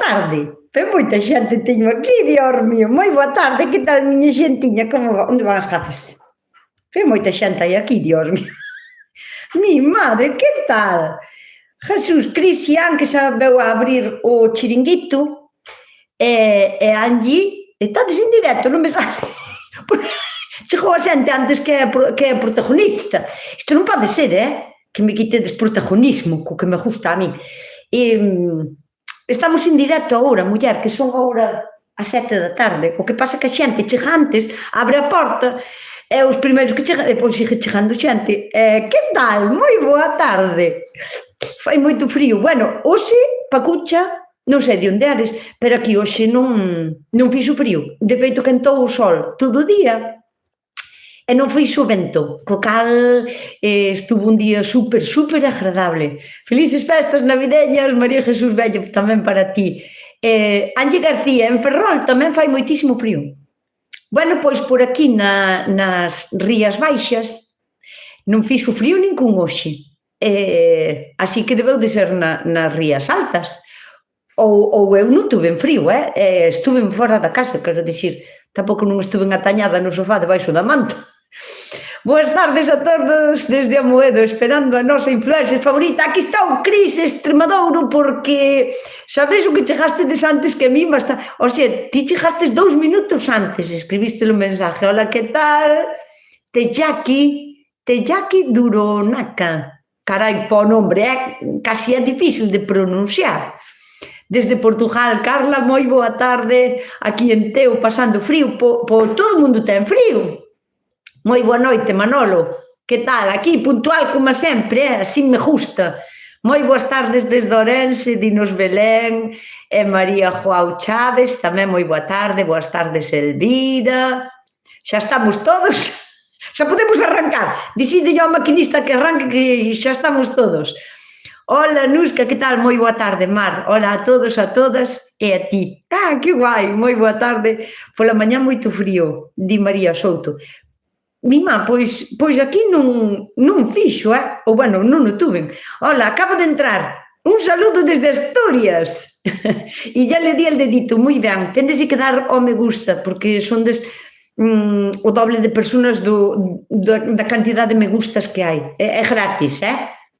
tarde. Pero moita xente teño aquí, Dios mío, moi boa tarde, que tal, miña xentiña, como va? Onde van as gafas? Pero moita xente hai aquí, Dios mío. Mi madre, que tal? Jesús, Cristian, que xa veu a abrir o chiringuito, e Angie, estades en directo, non me sabe. Chegou a xente antes que é a protagonista. Isto non pode ser, que me quitedes protagonismo, co que me gusta a mí. Estamos en directo agora, muller, que son agora as 7 da tarde. O que pasa que a xente chega antes, abre a porta, e os primeiros que chegan, depois sigue chegando xente. Que tal? Moi boa tarde. Fai moito frío. Bueno, hoxe, Pacucha, non sei de onde eres, pero aquí hoxe non fixo frío. De feito, quentou o sol todo o día, e non fixo vento, co cal estuvo un día super, super agradable. Felices festas navideñas, María Jesús Bello, tamén para ti. Angie García, en Ferrol tamén fai moitísimo frío. Bueno, pois por aquí nas Rías Baixas non fixo frío ningún hoxe. Así que debeu de ser nas Rías Altas. Ou eu non tuve en frío, estuve fora da casa, quero dicir, tampouco non estuve atañada no sofá debaixo da manta. Boas tardes a todos desde Amoedo, esperando a nosa influencer favorita. Aquí está o Cris Extremadouro, porque sabes o que chegastes antes que a mí, basta. O sea, ti chegastes 2 minutos antes, escribiste o mensaje. Hola, que tal? Teyaki Duronaka. Carai, po nombre, casi é difícil de pronunciar. Desde Portugal, Carla, moi boa tarde, aquí en Teo, pasando frío, todo o mundo ten frío. Moi boa noite, Manolo, que tal? Aquí, puntual como sempre, así me gusta. Moi boas tardes desde Orense, dinos Belén, e María Joao Chaves, tamén moi boa tarde, boas tardes Elvira. Xa estamos todos, xa podemos arrancar. Dicide ao maquinista que arranque, que xa estamos todos. Hola, Nusca, que tal? Moi boa tarde, Mar. Hola a todos, a todas e a ti. Que guai, moi boa tarde. Pola mañá moito frío, di María Souto. Mima, pois aquí non fixo, ou bueno, non o tuven. Hola, acabo de entrar. Un saludo desde Asturias. E ya le di el dedito, moi ben. Tendes que dar ao me gusta, porque son o doble de personas da cantidad de me gustas que hai. É gratis,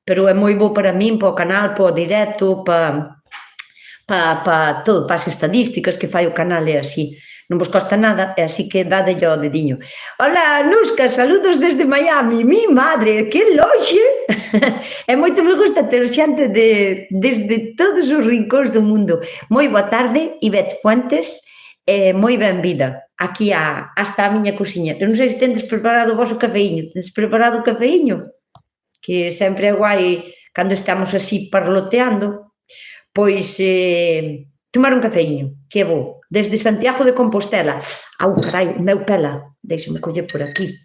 pero é moi bo para min, para o canal, para o directo, para todo, para as estadísticas que fai o canal, é así. Non vos costa nada, e así que dadelle ao dediño. Hola, Nusca, saludos desde Miami. Mi madre, que loxe! E moito me gusta ter xente desde todos os rincóns do mundo. Moi boa tarde, Ivette Fuentes, moi benvida aquí hasta a miña cociña. Eu non sei se tendes preparado o vosso cafeíño. Tendes preparado o cafeíño? Que sempre é guai, cando estamos así parloteando, pois tomar un cafeíño, que é bo, desde Santiago de Compostela. Carai, meu pela, deixame coller por aquí.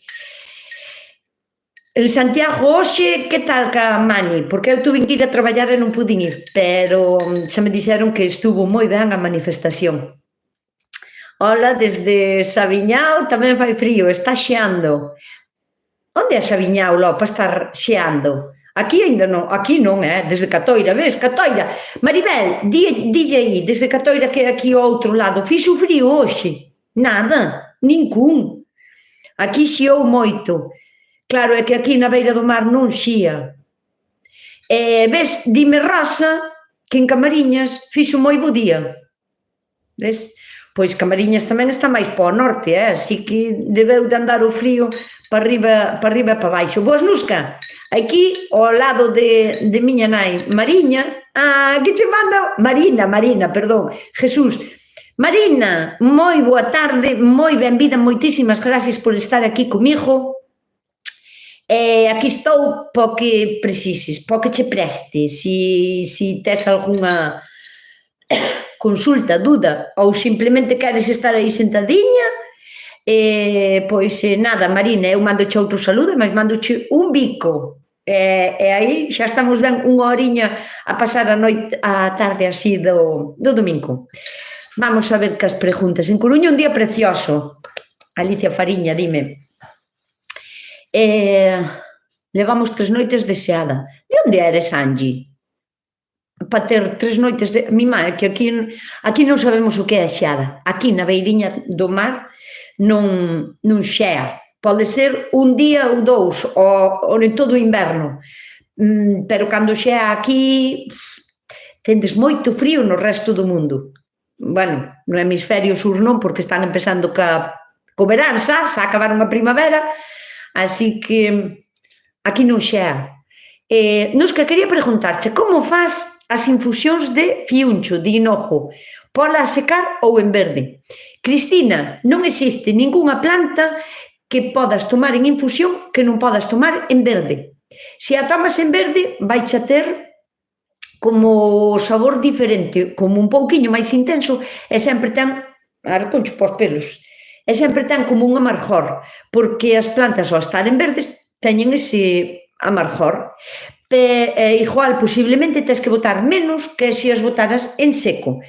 En Santiago hoxe, que tal ca Mani? Porque eu tuve que ir a traballar e non pude ir, pero xa me dixeron que estuvo moi ben a manifestación. Hola, desde Sabiñao tamén fai frío, está xeando. Onde é Sabiñao, lo, para estar xeando? Aquí ainda non, aquí non, desde Catoira, ves, Catoira. Maribel, dille aí, desde Catoira que é aquí ao outro lado, fixo frío hoxe? Nada, ningún. Aquí xeou moito. Claro, é que aquí na beira do mar non xía. Ves, dime Rosa, que en Camariñas fixo moi bo día. Ves? Pois Camariñas tamén está máis para o norte, así que debeu de andar o frío para arriba e para baixo. Boas, Nusca, aquí ao lado de miña nai Mariña, que che manda? Marina, perdón, Jesús. Marina, moi boa tarde, moi benvida, moitísimas gracias por estar aquí comigo. Aquí estou para que precises, para que che preste, se tes algunha consulta, duda, ou simplemente queres estar aí sentadiña, pois nada, Marina, eu mandoche outro saludo, mas mandoche un bico, e aí xa estamos ben unha horiña a pasar a tarde así do domingo. Vamos a ver cas preguntas. En Coruña un día precioso. Alicia Fariña, dime. Levamos 3 noites de xeada. De onde eres, Angie? para ter 3 noites de... Mi má, é que aquí non sabemos o que é a xeada. Aquí na beiriña do mar non xea. Pode ser un día ou 2, ou en todo o inverno. Pero cando xea aquí, tendes moito frío no resto do mundo. Bueno, no hemisferio sur non, porque están empezando co verán xa acabaron a primavera, así que aquí non xea. Nos que quería preguntarche, como faz as infusións de fiuncho, de hinojo? Pola a secar ou en verde? Cristina, non existe ningunha planta que podas tomar en infusión que non podas tomar en verde. Se a tomas en verde, vai a ter como sabor diferente, como un pouquiño máis intenso, e sempre ten, ahora concho pos pelos, e sempre ten como un amargor, porque as plantas ao estar en verdes teñen ese amargor. Igual, posiblemente, tens que botar menos que se as botaras en seco,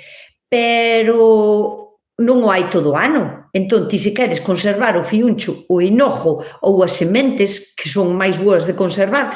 pero non o hai todo o ano. Entón, ti se queres conservar o fiuncho, o hinojo ou as sementes, que son máis boas de conservar,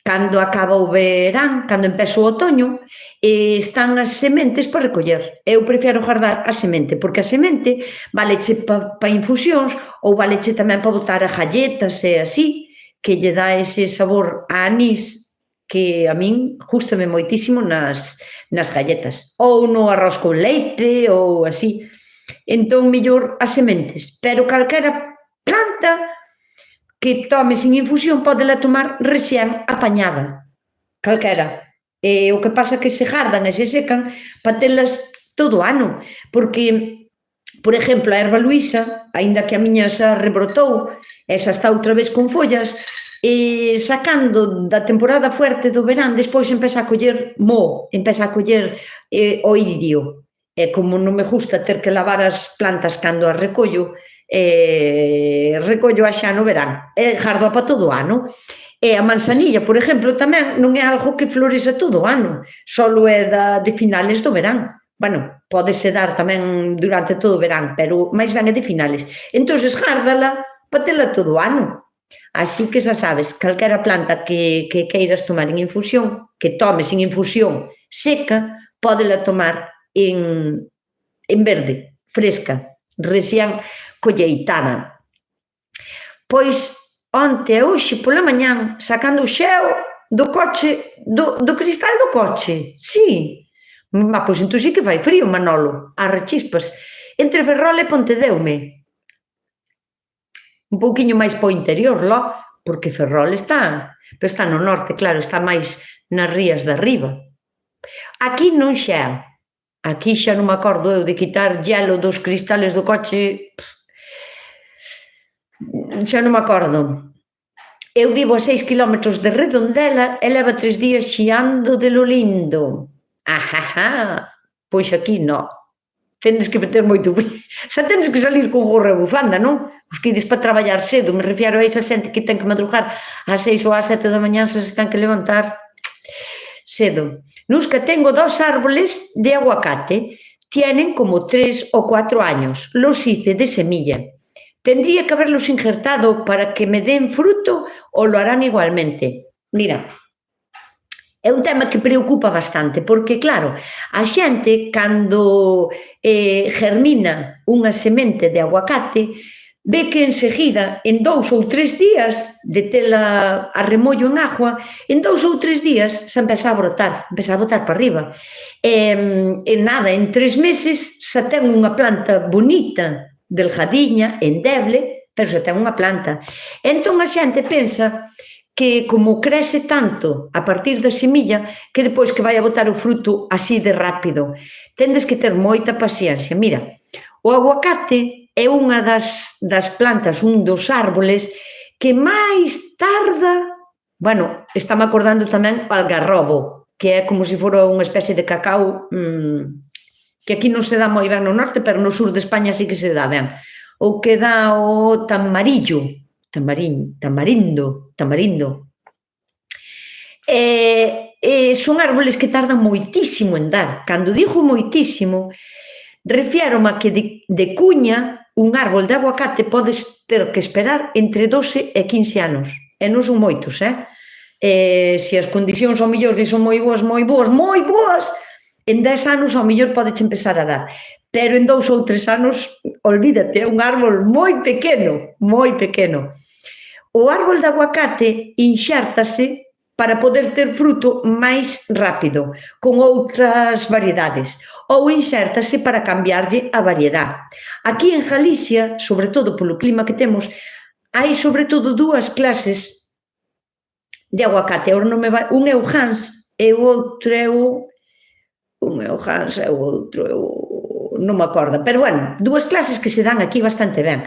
cando acaba o verán, cando empeza o otoño, están as sementes para recoller. Eu prefiro guardar a semente, porque a semente valeche para infusións ou valeche tamén para botar a galletas e así, que lle dá ese sabor a anís que a min gústame moitísimo nas galletas. Ou no arroz con leite ou así. Entón, mellor as sementes. Pero calquera planta que tomes en infusión podela tomar recién apañada. Calquera. O que pasa é que se gardan e se secan para telas todo o ano. Porque, por exemplo, a erva luisa, aínda que a miña xa rebrotou, esa está outra vez con follas, sacando da temporada fuerte do verán, despois empeza a coller moho, empeza a coller oidio. E como non me gusta ter que lavar as plantas cando as recollo, recollo xa no verán, e gardo para todo o ano. E a manzanilla, por exemplo, tamén non é algo que florexa todo o ano, só é de finales do verán. Bueno, pódese dar tamén durante todo o verán, pero máis ben é de finales. Entón, gárdala para tela todo o ano. Así que xa sabes, calquera planta que queiras tomar en infusión, que tomes en infusión seca, pódela tomar en verde, fresca, recién colleitada. Pois, onte e hoxe pola mañán, sacando o xeo do coche, do cristal do coche, sí. Pois entón sí que fai frío, Manolo, as rechispas. Entre Ferrol e Pontedeume. Un pouquiño máis para o interior, lo, porque Ferrol está no norte, claro, está máis nas rías de arriba. Aquí non xa. Aquí xa non me acordo eu de quitar hielo dos cristales do coche, xa non me acordo. Eu vivo a 6 kilómetros de Redondela e leva 3 días xiando de lo lindo. Ajajá, pois aquí non. Tendes que meter moito frío. Xa tendes que salir con gorra e bufanda, non? Os que ides para traballar cedo, me refiero a esa xente que ten que madrugar ás 6 ou ás 7 da mañá, se están que levantar cedo. Nos que tengo 2 árboles de aguacate, tienen como 3 o 4 años. Los hice de semilla. ¿Tendría que haberlos injertado para que me den fruto o lo harán igualmente? Mira, é un tema que preocupa bastante, porque, claro, a xente, cando germina unha semente de aguacate, ve que enseguida, en 2 ou 3 días de tela a remollo en agua, en 2 ou 3 días se empeza a botar para arriba. En nada, en 3 meses xa ten unha planta bonita, delgadiña, endeble, pero xa ten unha planta. Entón a xente pensa que como crece tanto a partir da semilla, que depois que vai a botar o fruto así de rápido. Tendes que ter moita paciencia. Mira, o aguacate é unha das plantas, un dos árboles que máis tarda, bueno, estame acordando tamén o algarrobo, que é como se fora unha especie de cacao, que aquí non se dá moi ben no norte, pero no sur de España sí que se dá ben. Ou que dá o tamarindo. Son árboles que tardan moitísimo en dar. Cando digo moitísimo, refiérome a que de cuña, un árbol de aguacate podes ter que esperar entre 12 e 15 anos. E non son moitos, Se as condicións ao mellor son moi boas, en 10 anos ao mellor podeche empezar a dar. Pero en 2 ou 3 anos, olvídate, é un árbol moi pequeno, moi pequeno. O árbol de aguacate inxértase para poder ter fruto máis rápido, con outras variedades, ou inxértase para cambiarlle a variedade. Aquí en Galicia, sobre todo polo clima que temos, hai sobre todo 2 clases de aguacate. Un é o Hans e o outro é o... Un é o Hans e o outro é o... non me acordo, pero bueno, 2 clases que se dan aquí bastante ben.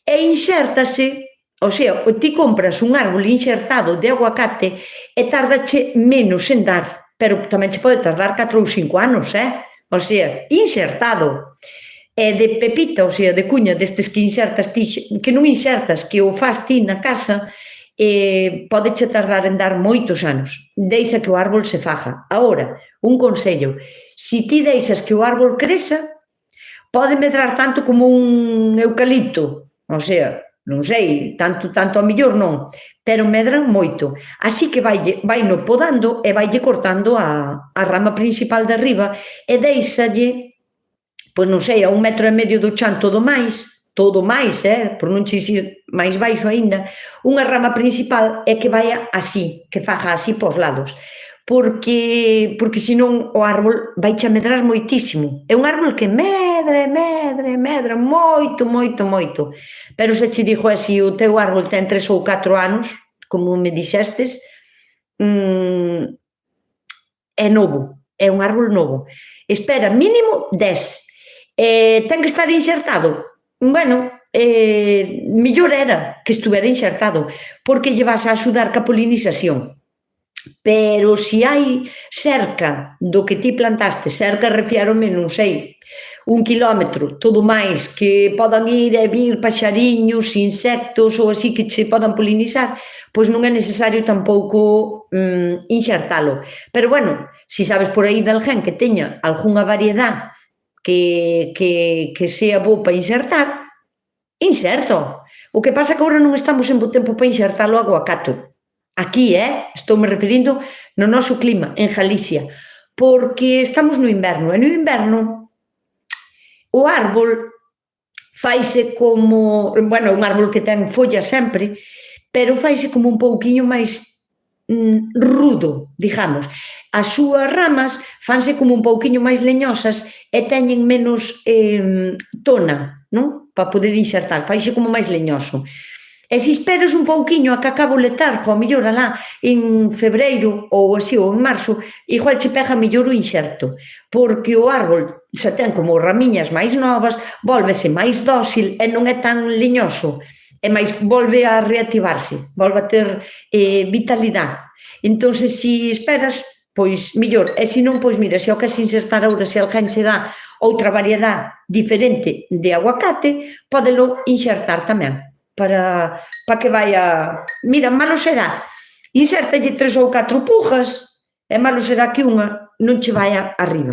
E inxértase, o sea, ti compras un árbol inxertado de aguacate e tardache menos en dar, pero tamén che pode tardar 4 ou 5 anos, o sea, inxertado. E de pepita, o sea, de cuña destes que inxertas ti, que non inxertas, que o fas ti na casa, podeche tardar en dar moitos anos. Deixa que o árbol se faja. Agora, un consello, se ti deixas que o árbol creza, pode medrar tanto como un eucalipto, o sea, non sei, tanto ao mellor non, pero medran moito. Así que vai no podando e vaille cortando a rama principal de arriba e deixalle, pois non sei, a 1,5 metros do chan todo máis, por non che dicir máis baixo aínda, unha rama principal e que vaya así, que faja así pos lados. Porque senón o árbol vai che medrar moitísimo. É un árbol que medra moito. Pero se che dixo así, o teu árbol ten 3 ou 4 anos, como me dixestes, é novo, é un árbol novo. Espera, mínimo 10. Ten que estar inxertado? Bueno, mellor era que estuvera inxertado, porque lle vas a axudar ca polinización. Pero se hai cerca do que ti plantaste, cerca refiárome, non sei, 1 kilómetro, todo máis, que podan ir e vir paxariños, insectos ou así que che podan polinizar, pois non é necesario tampouco inxertalo. Pero bueno, se sabes por aí de alguén que teña algunha variedade que sea bo para inxertar, inxerto. O que pasa que agora non estamos en bo tempo para inxertalo aguacato. Aquí, estou me referindo no noso clima, en Galicia, porque estamos no inverno, e no inverno o árbol faise como, bueno, un árbol que ten follas sempre, pero faise como un pouquiño máis rudo, digamos. As súas ramas fanse como un pouquiño máis leñosas e teñen menos tona, non? Para poder inxertar, faise como máis leñoso. E se esperas un pouquiño a que acabe o letargo, a mellor alá en febreiro ou así, ou en marzo, igual che pega mellor o inxerto, porque o árbol xa ten como ramiñas máis novas, volvese máis dócil e non é tan leñoso, e máis volve a reactivarse, volve a ter vitalidade. Entón, se esperas, pois mellor, e se non, pois mira, se o queres insertar agora, se alguén che dá outra variedade diferente de aguacate, pódelo inxertar tamén. Para que vaya... Mira, malo será, insértalle 3 ou 4 pujas, e malo será que unha non che vaya arriba.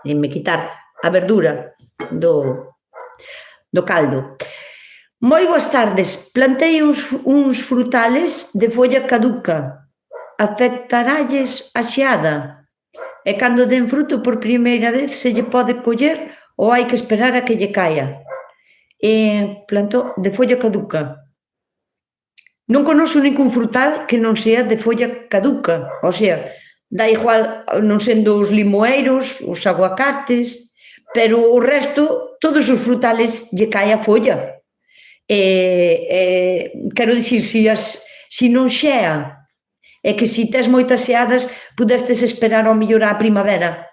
E me quitar a verdura do caldo. Moi boas tardes. Plantei uns frutales de folla caduca. Afectaralles a xeada? E cando den fruto por primeira vez se lle pode coller ou hai que esperar a que lle caia? Plantou de folla caduca. Non conoxo ningún frutal que non sea de folla caduca, o sea, dá igual non sendo os limoeiros, os aguacates, pero o resto, todos os frutales lle cae a folla. Quero dicir, se non xea, e que se tes moitas xeadas, pudestes esperar ao mellor á primavera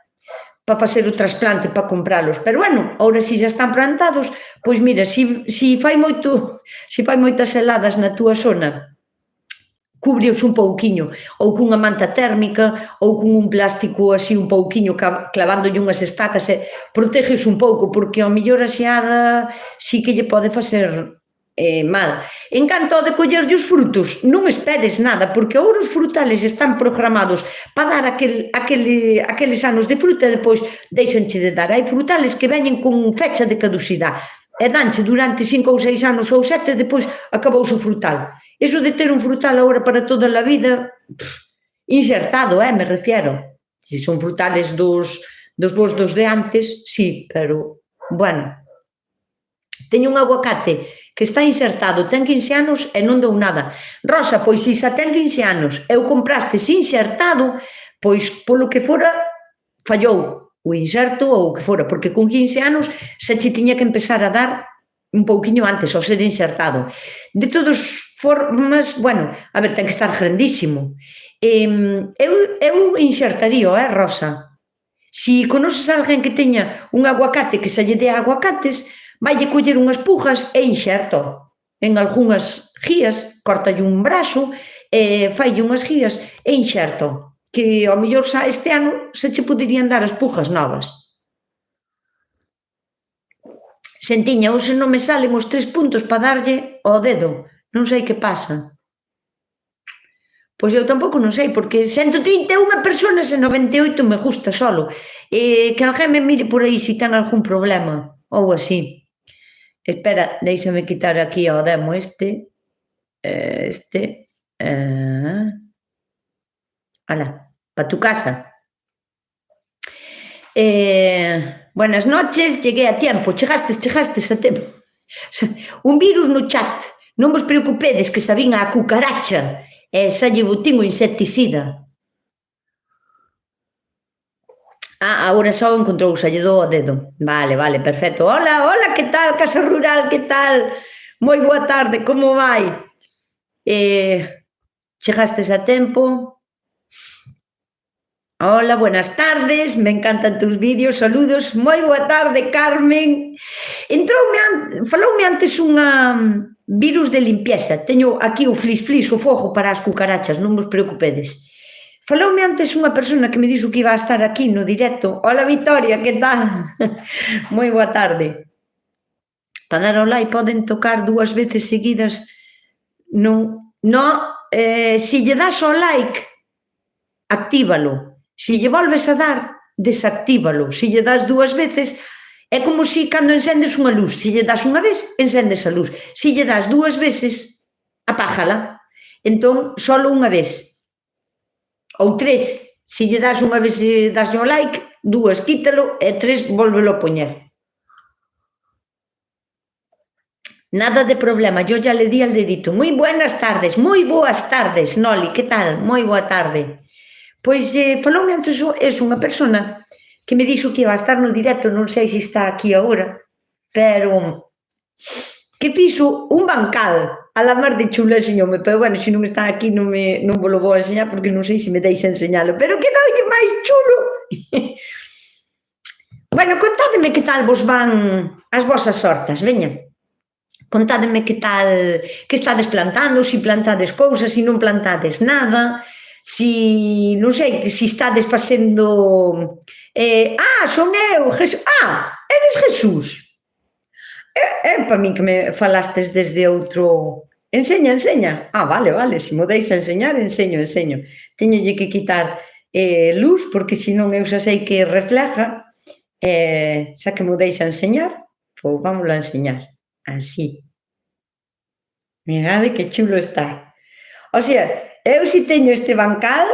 para facer o trasplante, para compralos. Pero bueno, agora se xa están plantados, pois mira, se fai moitas heladas na túa zona, cúbreos un pouquiño, ou cunha manta térmica, ou cun un plástico así un pouquiño, clavándolle unhas estacas, e proteges un pouco, porque ao mellor a xeada sí que lle pode facer mal. En canto ao de collerlle os frutos, non esperes nada, porque agora os frutales están programados para dar aqueles anos de fruta e depois deixanche de dar. Hai frutales que veñen con fecha de caducidade e danche durante 5 ou 6 anos ou 7 e depois acabouse o frutal. Iso de ter un frutal agora para toda a vida, insertado, me refiero. Se son frutales dos bons dos de antes, sí, pero, bueno, teño un aguacate que está insertado, ten 15 anos e non dou nada. Rosa, pois se xa ten 15 anos e o compraste insertado, pois polo que fora fallou o inserto ou o que fora, porque con 15 anos xa che tiña que empezar a dar un pouquiño antes, ao ser insertado. De todas formas, bueno, a ver, ten que estar grandísimo. Eu insertaría, Rosa. Si conoces a alguén que teña un aguacate que se lle dé aguacates, vaille coller unhas pujas e inxerto en algunhas guías, cortalle un brazo, faille unhas guías e inxerto, que ao mellor xa este ano se che poderían dar as pujas novas. Sentiña, hoxe non me salen os 3 puntos para darlle ao dedo, non sei que pasa. Pois eu tampouco non sei, porque 131 personas e 98 me gusta solo. Que alguén me mire por aí se ten algún problema, ou así. Espera, déixame quitar aquí ao demo ala, pa tu casa. Buenas noches, cheguei a tiempo, chegastes a tempo. Un virus no chat, non vos preocupedes que xa vin a cucaracha e xa lle botín o insecticida. Agora só encontrou, xa lle dou o dedo. Vale, perfecto. Hola, que tal, Casa Rural, que tal? Moi boa tarde, como vai? Chegastes a tempo? Hola, buenas tardes, me encantan tus vídeos, saludos, moi boa tarde, Carmen. Faloume antes unha virus de limpieza, teño aquí o flis, o fogo para as cucarachas, non vos preocupedes. Faloume antes unha persona que me dixo que iba a estar aquí no directo. Hola, Victoria, que tal? Moi boa tarde. Para dar ao like poden tocar 2 veces seguidas. Non, se lle das ao like, actívalo. Se lle volves a dar, desactívalo. Se lle das 2 veces, é como se cando encendes unha luz. Se lle das unha vez, encendes a luz. Se lle das 2 veces, apájala. Entón, solo unha vez. Ou 3. Se lle das unha vez e daslle ao like, 2 quítalo e 3 volvelo a poñer. Nada de problema, yo ya le di al dedito. Moi buenas tardes, moi boas tardes, Noli, que tal? Moi boa tarde. Pois faloume antes unha persona que me dixo que iba a estar no directo, non sei se está aquí agora, pero que fixo un bancal a la mar de chulo, enseñoume, pero bueno, se non está aquí non vos lo vou a enseñar porque non sei se me deixa enseñalo, pero quedoulle máis chulo. Bueno, contádeme que tal vos van as vosas hortas, veña. Contádeme que tal, que estades plantando, se plantades cousas, se non plantades nada, si, non sei, se estades facendo... son eu, Jesús. Eres Jesús. É para min que me falastes desde outro... Enseña. Vale, se mo deixa enseñar, enseño. Teñolle que quitar luz, porque senón eu xa sei que refleja, xa que mo deixa enseñar, pois vámoslo a enseñar. Así. Mirade que chulo está. O sea, eu si teño este bancal,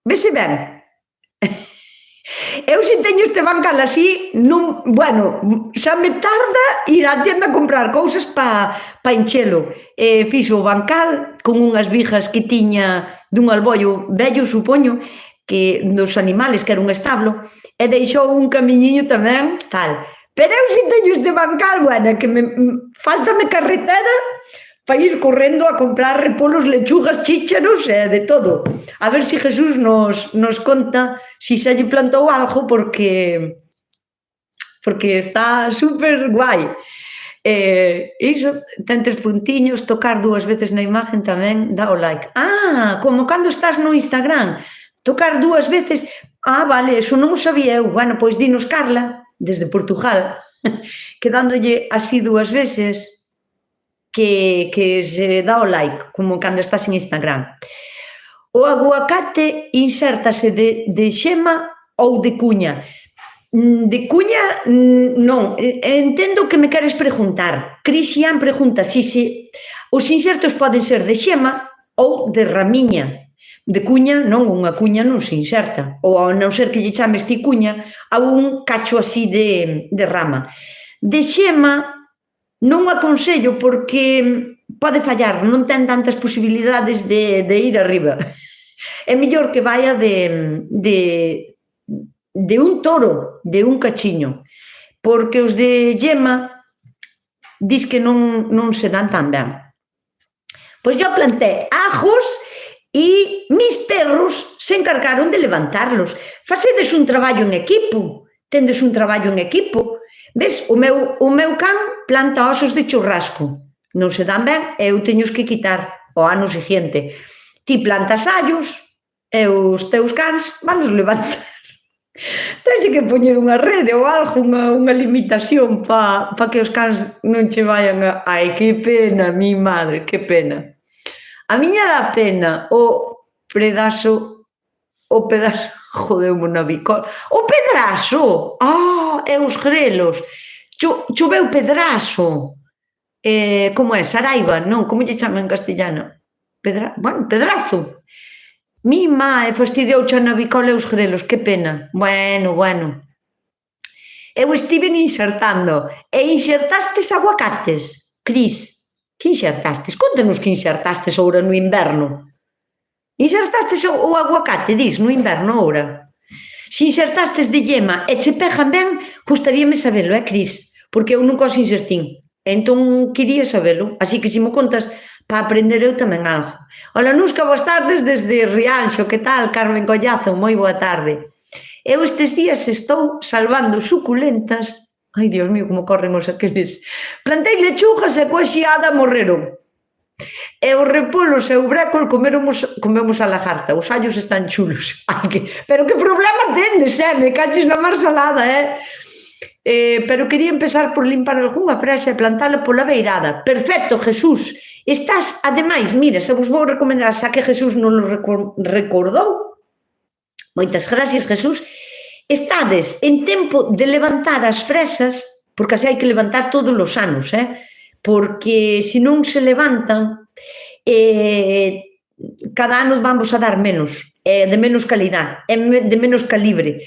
vese ben? Eu si teño este bancal así, xa me tarda ir á tienda a comprar cousas pa enchelo. Fixo o bancal con unhas vigas que tiña dun albollo vello, supoño, que dos animales, que era un establo, e deixou un camiñiño tamén, tal. Pero eu si teño este bancal, que faltame carretera para ir correndo a comprar repolos, lechugas, chícharos e de todo. A ver se Jesús nos conta se xa lle plantou algo, porque está super guai. Iso, ten 3 puntiños, tocar 2 veces na imagen tamén, dá o like. Como cando estás no Instagram, tocar 2 veces, vale, eso non o sabía eu. Bueno, pois dinos, Carla, desde Portugal, que dándolle así 2 veces que se dá o like, como cando estás en Instagram. O aguacate insértase de xema ou de cuña. De cuña, non. Entendo que me queres preguntar. Cristian pregunta si os insertos poden ser de xema ou de ramiña. De cuña, non, unha cuña non se inserta. Ou a non ser que lle chames ti cuña a un cacho así de rama. De xema non o aconsello porque pode fallar, non ten tantas posibilidades de ir arriba. É mellor que vaya de un toro, de un cachiño, porque os de yema dis que non se dan tan ben. Pois yo planté ajos e mis perros se encargaron de levantarlos. Facedes un traballo en equipo, tendes un traballo en equipo. Ves, o meu can planta osos de churrasco, non se dan ben e eu teños que quitar o ano seguinte. Ti plantas allos e os teus cans vanos levantar. Tense que poñer unha rede ou algo, unha limitación para que os cans non che vayan a... Ai, que pena, mi madre, que pena. A miña dá pena o pedazo, jodeu mo navicol, o pedrazo, e os grelos, choveu pedrazo, como é, saraiva, non, como lle chaman en castellano? Bueno, pedrazo. Mi má, fastidiouche a navicola e os grelos, que pena. Bueno. Eu estive insertando. E insertastes aguacates, Cris? Que insertastes? Contanos que insertastes agora no inverno. Insertastes o aguacate, dis, no inverno agora? Se insertastes de yema e che pegan ben, gustaríame sabelo, Cris? Porque eu nunca os insertín. Entón, quería sabelo. Así que se mo contas, para aprender eu tamén algo. Ola, Nusca, boas tardes desde Rianxo, que tal? Carmen Collazo, moi boa tarde. Eu estes días estou salvando suculentas, ai, Dios mío, como corren os aqueles. Plantei lechugas e coa xiada morreron. E os repolos e o brécol comemos a lagarta. Os allos están chulos. Pero que problema tendes, me caches na mar salada, pero quería empezar por limpar algunha fresa e plantala pola beirada. Perfecto, Jesús. Estás, ademais, mira, se vos vou recomendar, xa que Jesús non lo recordou, moitas gracias, Jesús, estades en tempo de levantar as fresas, porque así hai que levantar todos os anos, porque se non se levantan, cada ano vamos a dar menos, de menos calidad, de menos calibre,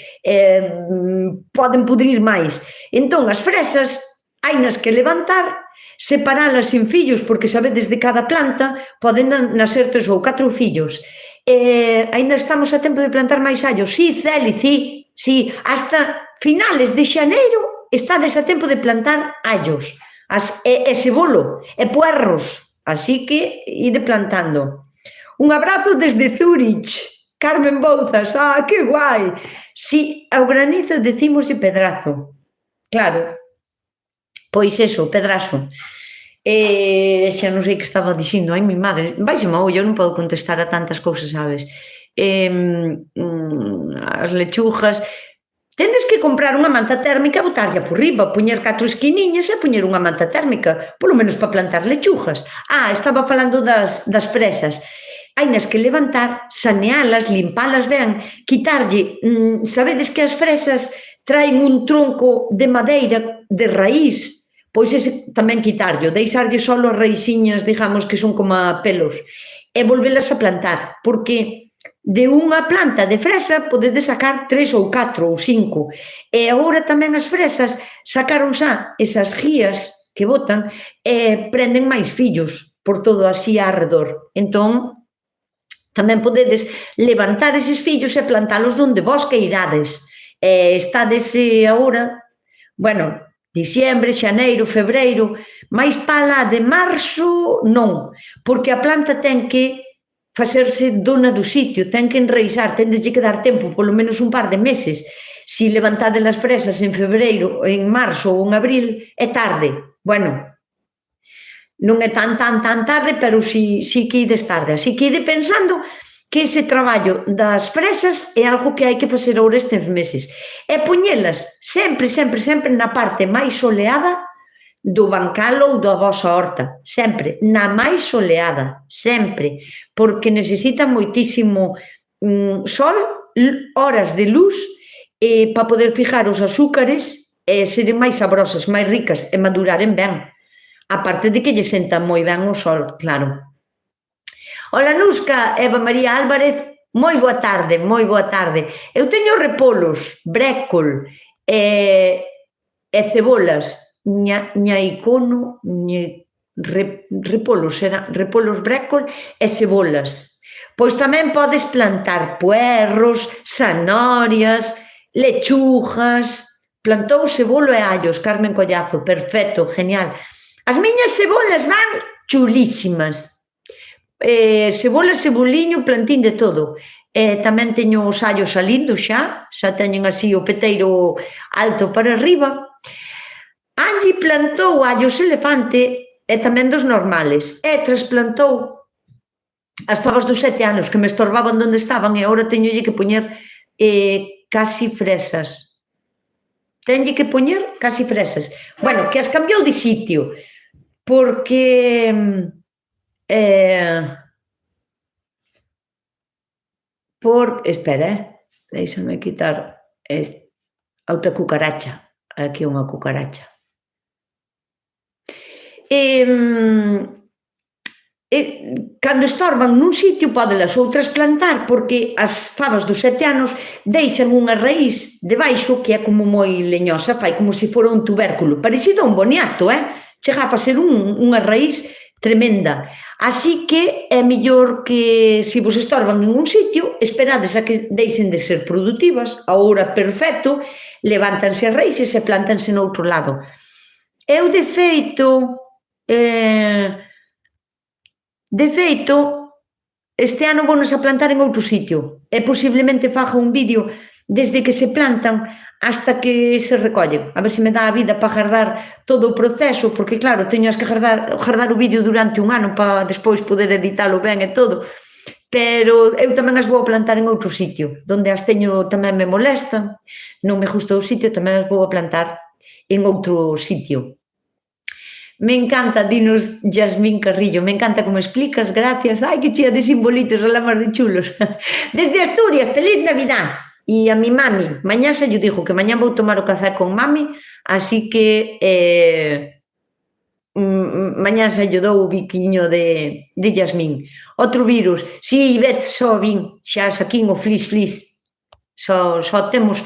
poden pudrir máis. Entón, as fresas, hainas que levantar, separalas en fillos, porque sabedes de cada planta poden nacer 3 ou 4 fillos. Ainda estamos a tempo de plantar máis allos. Sí, Celi, sí. Hasta finales de xaneiro estades a tempo de plantar allos, e cebolo, e puerros. Así que ide plantando. Un abrazo desde Zúrich. Carmen Bouzas, que guai. Sí, ao granizo decimos de pedrazo. Claro. Pois eso, pedrazo. Xa non sei que estaba dicindo, ai, mi madre, vaise ma ollo, non podo contestar a tantas cousas, sabes? As lechugas, tendes que comprar unha manta térmica e botarlla por riba, poñer 4 esquiniñas e poñer unha manta térmica, polo menos para plantar lechugas. Estaba falando das fresas. Hainas que levantar, sanealas, limpalas ben, quitarlle, sabedes que as fresas traen un tronco de madeira de raíz, pois ese tamén quitarlo, deixarlle só as raíxiñas, digamos, que son como pelos, e volvelas a plantar, porque de unha planta de fresa podedes sacar 3 ou 4 ou 5, e agora tamén as fresas sacaron xa esas guías que botan e prenden máis fillos por todo así arredor. Entón, tamén podedes levantar eses fillos e plantalos donde vos queirades. Estades agora, bueno, diciembre, xaneiro, febreiro, máis para de marzo, non, porque a planta ten que facerse dona do sitio, ten que enraizar, tendeslle que dar tempo, polo menos un par de meses. Se levantade as fresas en febreiro, en marzo ou en abril, é tarde. Bueno, non é tan tarde, pero si que ides tarde. Así que ide pensando que ese traballo das fresas é algo que hai que facer agora estes meses. E poñelas sempre na parte máis soleada do bancal ou da vosa horta. Sempre, na máis soleada. Sempre. Porque necesitan moitísimo sol, horas de luz para poder fijar os azúcares e seren máis sabrosas, máis ricas e maduraren ben. Aparte de que lle senta moi ben o sol, claro. Hola, Nusca, Eva María Álvarez, moi boa tarde, moi boa tarde. Eu teño repolos, brécol e cebolas, ñaicono, repolos, brécol e cebolas. Pois tamén podes plantar puerros, zanorias, lechugas, plantou cebolo e allos, Carmen Collazo, perfecto, genial. As miñas cebolas van chulísimas. Cebolas, ceboliño, plantín de todo. Tamén teño os allos salindo xa teñen así o peteiro alto para arriba. Angie plantou allos elefante e tamén dos normales, e trasplantou as fabas dos 7 anos que me estorbaban onde estaban e agora teñolle que poñer casi fresas. Teñolle que poñer casi fresas. Bueno, que as cambiou de sitio, porque espera, deixame quitar outra cucaracha. Aquí unha cucaracha. Cando estorban nun sitio pódelas ou trasplantar porque as fabas dos 7 anos deixan unha raíz debaixo que é como moi leñosa, fai como se fora un tubérculo, parecido a un boniato, chega a facer unha raíz tremenda. Así que é mellor que se vos estorban en un sitio, esperades a que deixen de ser productivas, agora perfecto, levántanse as raíces e plántanse no outro lado. Eu, de feito, este ano vounos a plantar en outro sitio e posiblemente faga un vídeo desde que se plantan hasta que se recollen. A ver se me dá a vida para agardar todo o proceso, porque claro, teño que agardar o vídeo durante un ano para despois poder editalo ben e todo. Pero eu tamén as vou a plantar en outro sitio, donde as teño tamén me molestan, non me gusta o sitio, tamén as vou a plantar en outro sitio. Me encanta, dinos Yasmín Carrillo, me encanta como explicas, gracias. Ai, que chea de simbolitos, alá máis de chulos. Desde Asturias, feliz Navidad. E a mi mami, mañá xa yo digo que mañá vou tomar o café con mami, así que mañá xa yo dou o biquiño de Yasmín. Outro virus, si, Ivette, só vin, xa saquín o flis, só temos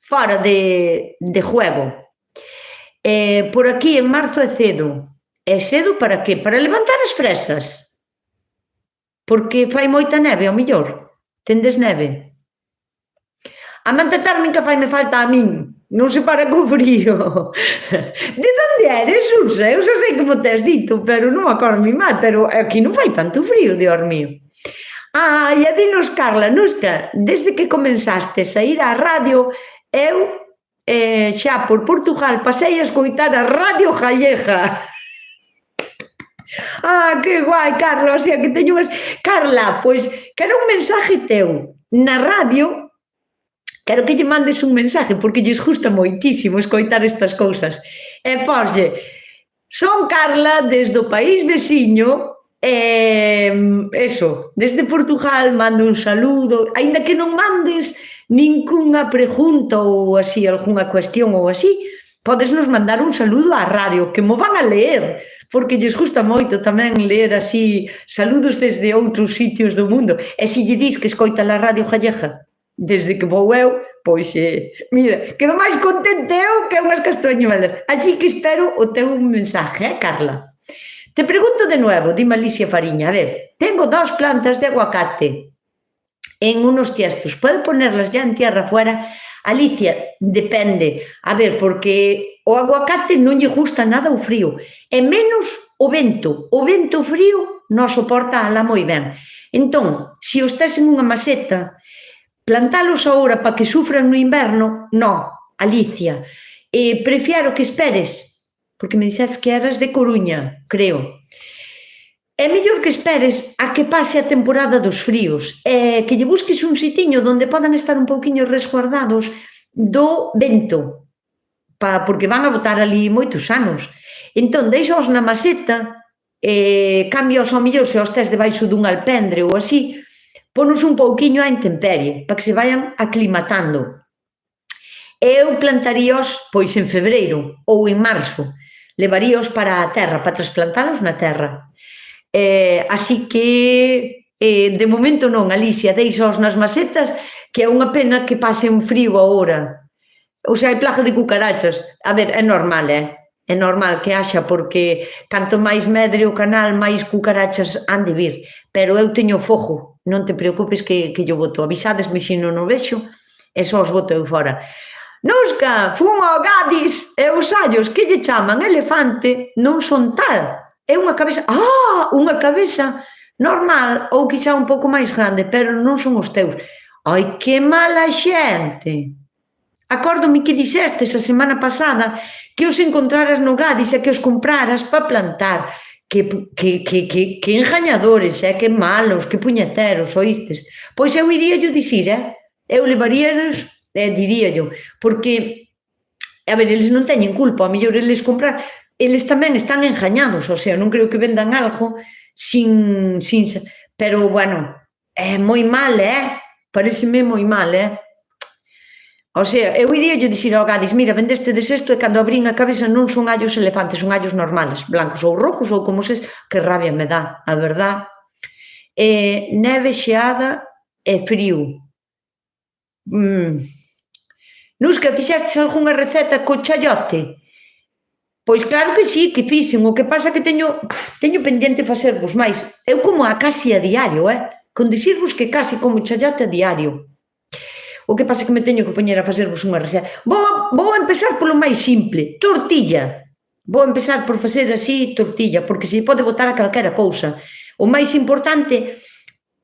fora de juego. Por aquí en marzo é cedo. É cedo para qué? Para levantar as fresas. Porque fai moita neve, ao mellor. Tendes neve. A manta térmica faime falta a min. Non se para co frío. De onde eres, Susa? Eu xa sei como te has dito, pero non me acordo mi mal, pero aquí non fai tanto frío, Dios mío. E a dinos, Carla, Nusca, desde que comenzastes a ir á radio, eu xa por Portugal pasei a escoitar a Radio Gallega. Que guai, Carla, o sea que teño unhas... Carla, pois, quero un mensaje teu na radio, quero que lle mandes un mensaje, porque lles gusta moitísimo escoitar estas cousas. E poslle, son Carla desde o país veciño, desde Portugal, mando un saludo, aínda que non mandes ningunha pregunta ou así, algunha cuestión ou así, podes nos mandar un saludo á radio, que mo van a leer, porque lles gusta moito tamén ler así saludos desde outros sitios do mundo. E se lle dis que escoita a Radio Gallega desde que vou eu, pois, mira, quedo máis contente eu que unhas castañuelas. Así que espero o teu mensaje, Carla. Te pregunto de nuevo, di Alicia Fariña, a ver, tengo 2 plantas de aguacate en unos tiestos, ¿puedo ponerlas ya en tierra fuera? Alicia, depende, a ver, porque o aguacate non lle gusta nada o frío, e menos o vento frío non soporta ala moi ben. Entón, se os tes en unha maceta, plantalos agora para que sufran no inverno, non, Alicia, prefiero que esperes, porque me dixes que eras de Coruña, creo. É mellor que esperes a que pase a temporada dos fríos e que lle busques un sitiño onde podan estar un pouquiño resguardados do vento, porque van a botar ali moitos anos. Entón, deixaos na maceta, cambiaos ao mellor se os tes debaixo dun alpendre ou así, ponos un pouquiño á intemperie, para que se vayan aclimatando. Eu plantaríos, pois, en febreiro ou en marzo. Levaríos para a terra, para trasplantalos na terra. Así que, de momento non, Alicia, deixaos nas macetas, que é unha pena que pasen frío agora. O sea, hai plaga de cucarachas. A ver, é normal, é normal que haxa, porque canto máis medre o canal, máis cucarachas han de vir. Pero eu teño fogo, non te preocupes que yo boto. Avisadesme se non o vexo, e só os boto eu fora. Nusca, fuma o Gadis e os allos que lle chaman elefante non son tal. É unha cabeza, unha cabeza normal ou quizá un pouco máis grande, pero non son os teus. Ai, que mala xente! Acórdome que dixestes a semana pasada que os encontraras no Gadis e que os compraras para plantar. Que engañadores, que malos, que puñeteros, oístes? Pois eu iría yo dicir, eu levaríalos, diría yo, porque, a ver, eles non teñen culpa, a mellor eles comprar, eles tamén están engañados, o sea, non creo que vendan algo sin, pero, bueno, é moi mal, pareceme moi mal, O sea, eu iría yo dicir ao Gadis, mira, vendestedes isto e cando abrín a cabeza non son allos elefantes, son allos normales, blancos ou rojos ou como se... Que rabia me dá, a verdad. Neve, xeada e frío. Nusca, fixestes algunha receta co chayote? Pois claro que sí, que fixen, o que pasa que teño pendiente facervos máis. Eu como a casi a diario, con dicirvos que casi como chayote a diario. O que pasa que me teño que poñer a facervos unha receta. Vou empezar polo máis simple, tortilla. Vou empezar por facer así tortilla, porque se pode botar a calquera cousa. O máis importante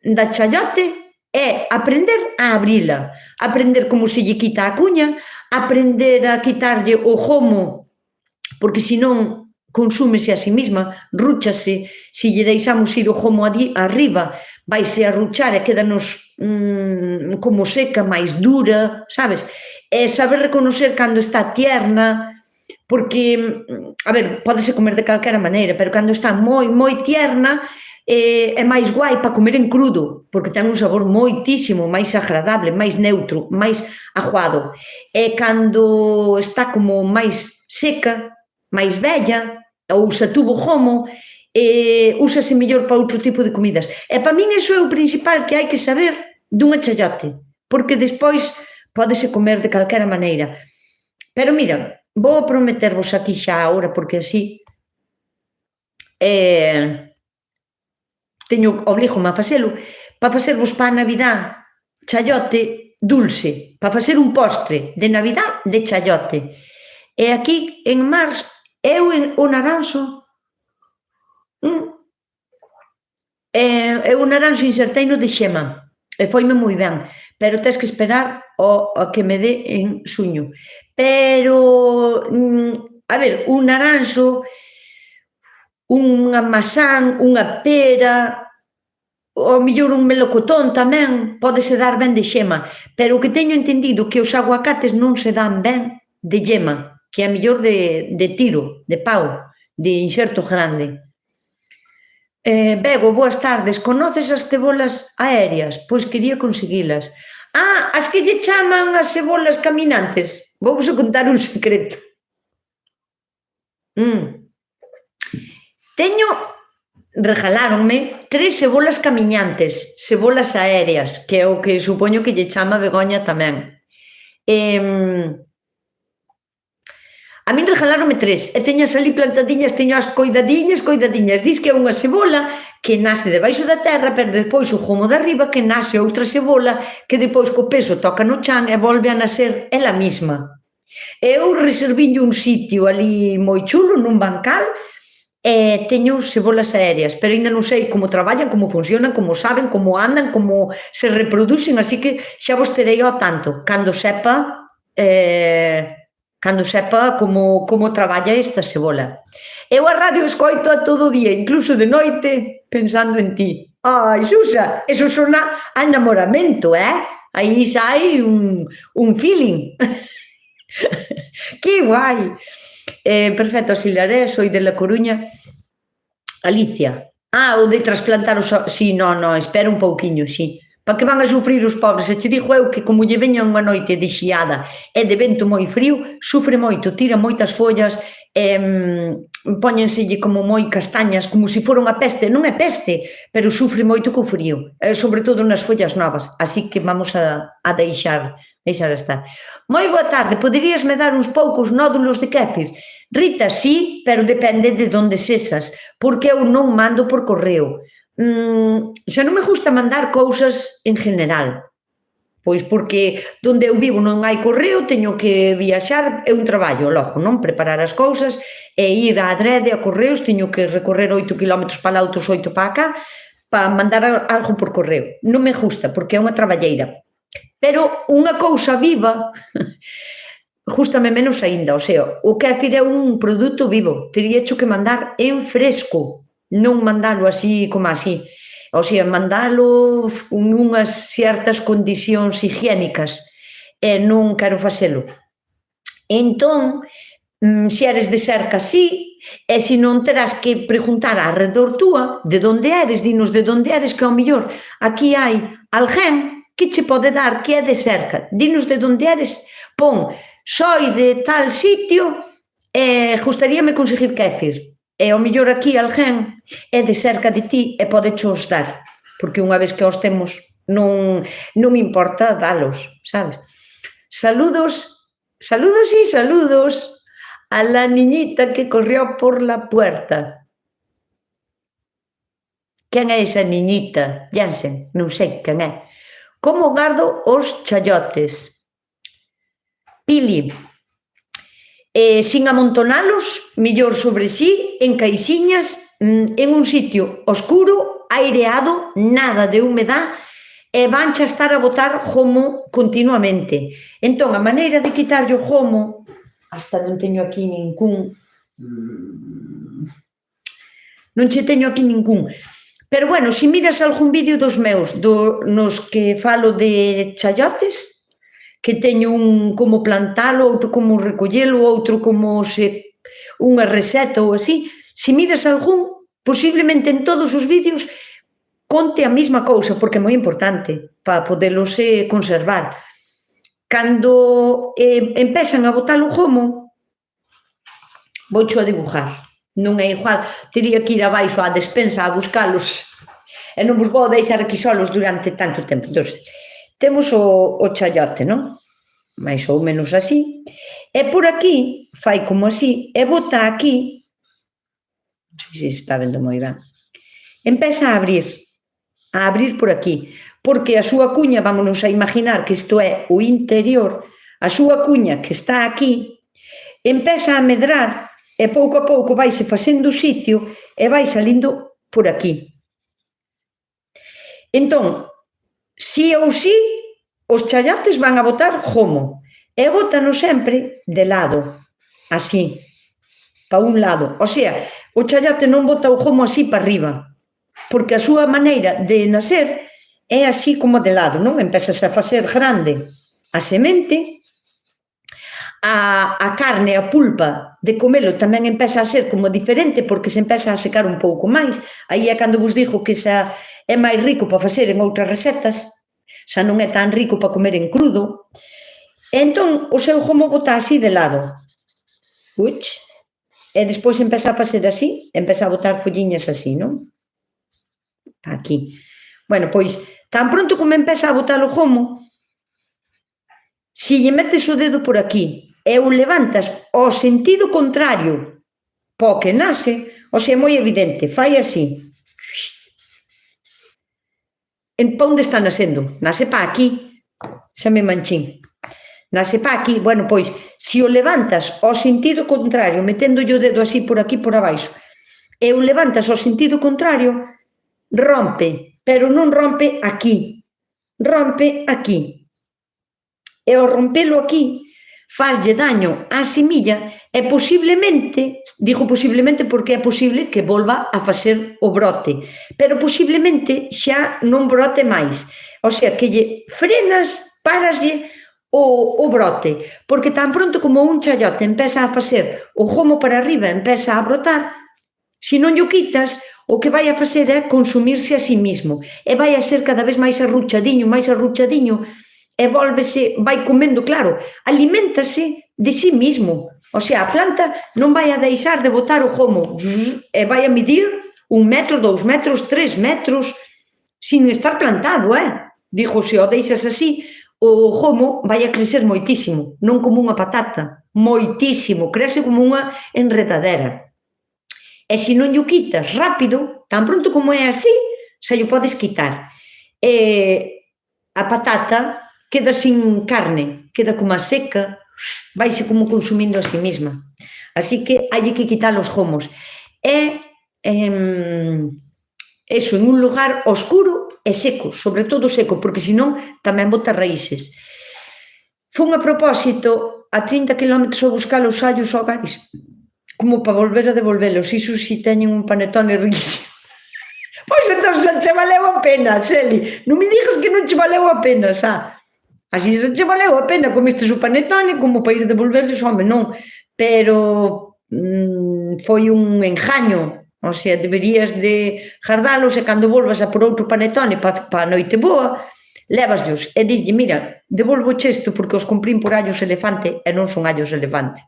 da chayote é aprender a abrila, aprender como se lle quita a cuña, aprender a quitarlle o gomo, porque senón consúmese a si mesma, rúchase, se lle deixamos ir o gomo arriba, vaise a ruchar e quedanos como seca, máis dura, sabes? E saber reconocer cando está tierna, porque, a ver, pódese comer de calquera maneira, pero cando está moi, moi tierna, é máis guai para comer en crudo, porque ten un sabor moitísimo máis agradable, máis neutro, máis aguado. E cando está como máis seca, máis vella, ou xa tuvo gomo, úsase mellor para outro tipo de comidas. E para min iso é o principal que hai que saber dunha chayote, porque despois pódese comer de calquera maneira. Pero mira, vou prometervos aquí xa agora, porque así oblígome a facelo, para facervos para a Navidad chayote dulce, para facer un postre de Navidad de chayote. E aquí en marzo, eu o naranxo, inserteino de xema, e foime moi ben, pero tes que esperar a que me dé en xuño. Pero, a ver, un naranxo, unha masán, unha pera, ao mellor un melocotón tamén, pódese dar ben de xema, pero o que teño entendido que os aguacates non se dan ben de yema, que é mellor de tiro, de pau, de inserto grande. Bego, boas tardes. Conoces as cebolas aéreas? Pois quería conseguilas. As que lle chaman as cebolas caminantes. Vou-vos a contar un secreto. Regaláronme 3 cebolas camiñantes, cebolas aéreas, que é o que supoño que lle chama Begoña tamén. A min regaláronme 3, e teñas ali plantadiñas, teño as coidadiñas. Dis que é unha cebola que nace debaixo da terra, pero depois o gomo de arriba que nace outra cebola que depois co peso toca no chan e volve a nacer ela mesma. Eu reservinlle un sitio ali moi chulo, nun bancal, e teño cebolas aéreas, pero ainda non sei como traballan, como funcionan, como saben, como andan, como se reproducen, así que xa vos terei ao tanto, cando sepa como traballa esta cebola. Eu a radio escoito a todo o día, incluso de noite, pensando en ti. Ai, Susa, eso sona a enamoramento, Aí xa hai un feeling. Que guai. Perfecto, Silaré, soy de La Coruña. Alicia. O de trasplantar os... Sí, non, espera un pouquiño, sí. Para que van a sufrir os pobres? E che digo eu que como lle veña unha noite de xiada e de vento moi frío, sufre moito, tira moitas follas, póñenselle como moi castañas, como se fora unha peste. Non é peste, pero sufre moito co frío, sobre todo nas follas novas. Así que vamos a deixar estar. Moi boa tarde, poderíasme dar uns poucos nódulos de kéfir? Rita, sí, pero depende de onde sesas, porque eu non mando por correo. Xa non me gusta mandar cousas en general, pois porque onde eu vivo non hai correo, teño que viaxar, é un traballo, logo, non? Preparar as cousas e ir a adrede a correos, teño que recorrer 8 km para lá, outros 8 para acá, para mandar algo por correo. Non me gusta, porque é unha traballeira. Pero unha cousa viva gústame menos aínda, o sea, o kéfir é un produto vivo, teria hecho que mandar en fresco, non mandalo así como así, o sea, mandalo con unhas certas condicións higiénicas, e non quero facelo. Entón, se eres de cerca, sí, e se non terás que preguntar arredor túa de onde eres, dinos de onde eres, que ao mellor aquí hai alguén que che pode dar que é de cerca, dinos de onde eres, pon, soi de tal sitio e gustaríame conseguir kéfir. E ao mellor aquí alguén é de cerca de ti e pode chos dar, porque unha vez que os temos non importa dalos, sabes? Saludos y saludos a la niñita que corrió por la puerta. Quen é esa niñita? Jansen, non sei quen é. Como gardo os chayotes? Pili, sin amontonalos, mellor sobre sí, en caixiñas, en un sitio oscuro, aireado, nada de humedad, e vancha estar a botar gomo continuamente. Entón, a maneira de quitarlle o gomo, hasta non teño aquí ningún, non che teño aquí ningún, pero bueno, se miras algún vídeo dos meus, nos que falo de chayotes, que teño un como plantalo, outro como recollelo, outro como se unha receta ou así, se miras algún, posiblemente en todos os vídeos conte a mesma cousa, porque é moi importante para podelos conservar. Cando empezan a botar o gomo, voucho a dibujar. Non é igual, teria que ir abaixo á despensa a buscalos e non vos vou deixar aquí solos durante tanto tempo. Entón, temos o chayote, non? Mais ou menos así. E por aquí, fai como así, e bota aquí, non sei se está vendo moi ben, empeza a abrir por aquí, porque a súa cuña, vámonos a imaginar que isto é o interior, a súa cuña que está aquí, empeza a medrar e pouco a pouco vaise facendo sitio e vai salindo por aquí. Entón, sí ou sí, os chayotes van a botar gomo e bótano sempre de lado, así, para un lado. O sea, o chayote non bota o gomo así para arriba, porque a súa maneira de nacer é así como de lado, non? Empezas a facer grande a semente, a carne, a pulpa de comelo tamén empeza a ser como diferente porque se empeza a secar un pouco máis. Aí é cando vos digo que xa é máis rico para facer en outras recetas, xa non é tan rico para comer en crudo. Entón, o seu gomo bota así de lado. E despois empeza a facer así, empeza a botar folliñas así, non? Aquí. Bueno, pois, tan pronto como empeza a botar o gomo, se lle metes o dedo por aquí e o levantas ao sentido contrario po que nace, o sea, moi evidente, fai así. Pa onde está nascendo? Nase pa aquí, xa me manchín. Nase pa aquí, bueno, pois, se o levantas ao sentido contrario, meténdolle o dedo así por aquí, por abaixo, e o levantas ao sentido contrario, rompe, pero non rompe aquí, rompe aquí. E ao rompelo aquí, faslle daño á semilla e posiblemente, digo posiblemente porque é posible que volva a facer o brote, pero posiblemente xa non brote máis. O sea, que lle frenas, paraslle o brote, porque tan pronto como un chayote empeza a facer o gomo para arriba, empeza a brotar, Se non lle quitas, o que vai a facer é consumirse a sí mismo e vai a ser cada vez máis arruchadiño, e vai comendo, claro, aliméntase de sí mismo. O sea, a planta non vai a deixar de botar o gomo e vai a medir 1 metro, 2 metros, 3 metros, sin estar plantado, Digo, se o deixas así, o gomo vai a crecer moitísimo, non como unha patata, moitísimo, crece como unha enredadera. E se non lle quitas rápido, tan pronto como é así, xa lle podes quitar. A patata queda sin carne, queda como a seca, vaise como consumindo a sí mesma. Así que hai que quitar os gomos. Eso, en un lugar oscuro e seco, sobre todo seco, porque senón tamén bota raíces. Fun a propósito a 30 km a buscar os allos ao Gadis, como para volver a devolvelos. Iso si teñen un panetone riquísimo. Pois entón xa che valeu a pena, Xeli. Non me digas que non che valeu a pena, xa. Así xa che valeu a pena, comestes o panetone como para ir devolverlos, home, non. Pero foi un engaño. O sea, deberías de gardalos e cando volvas a por outro panetone para a noite boa, levaslos e dislle, mira, devolvo isto porque os comprín por allos elefante e non son allos elefante.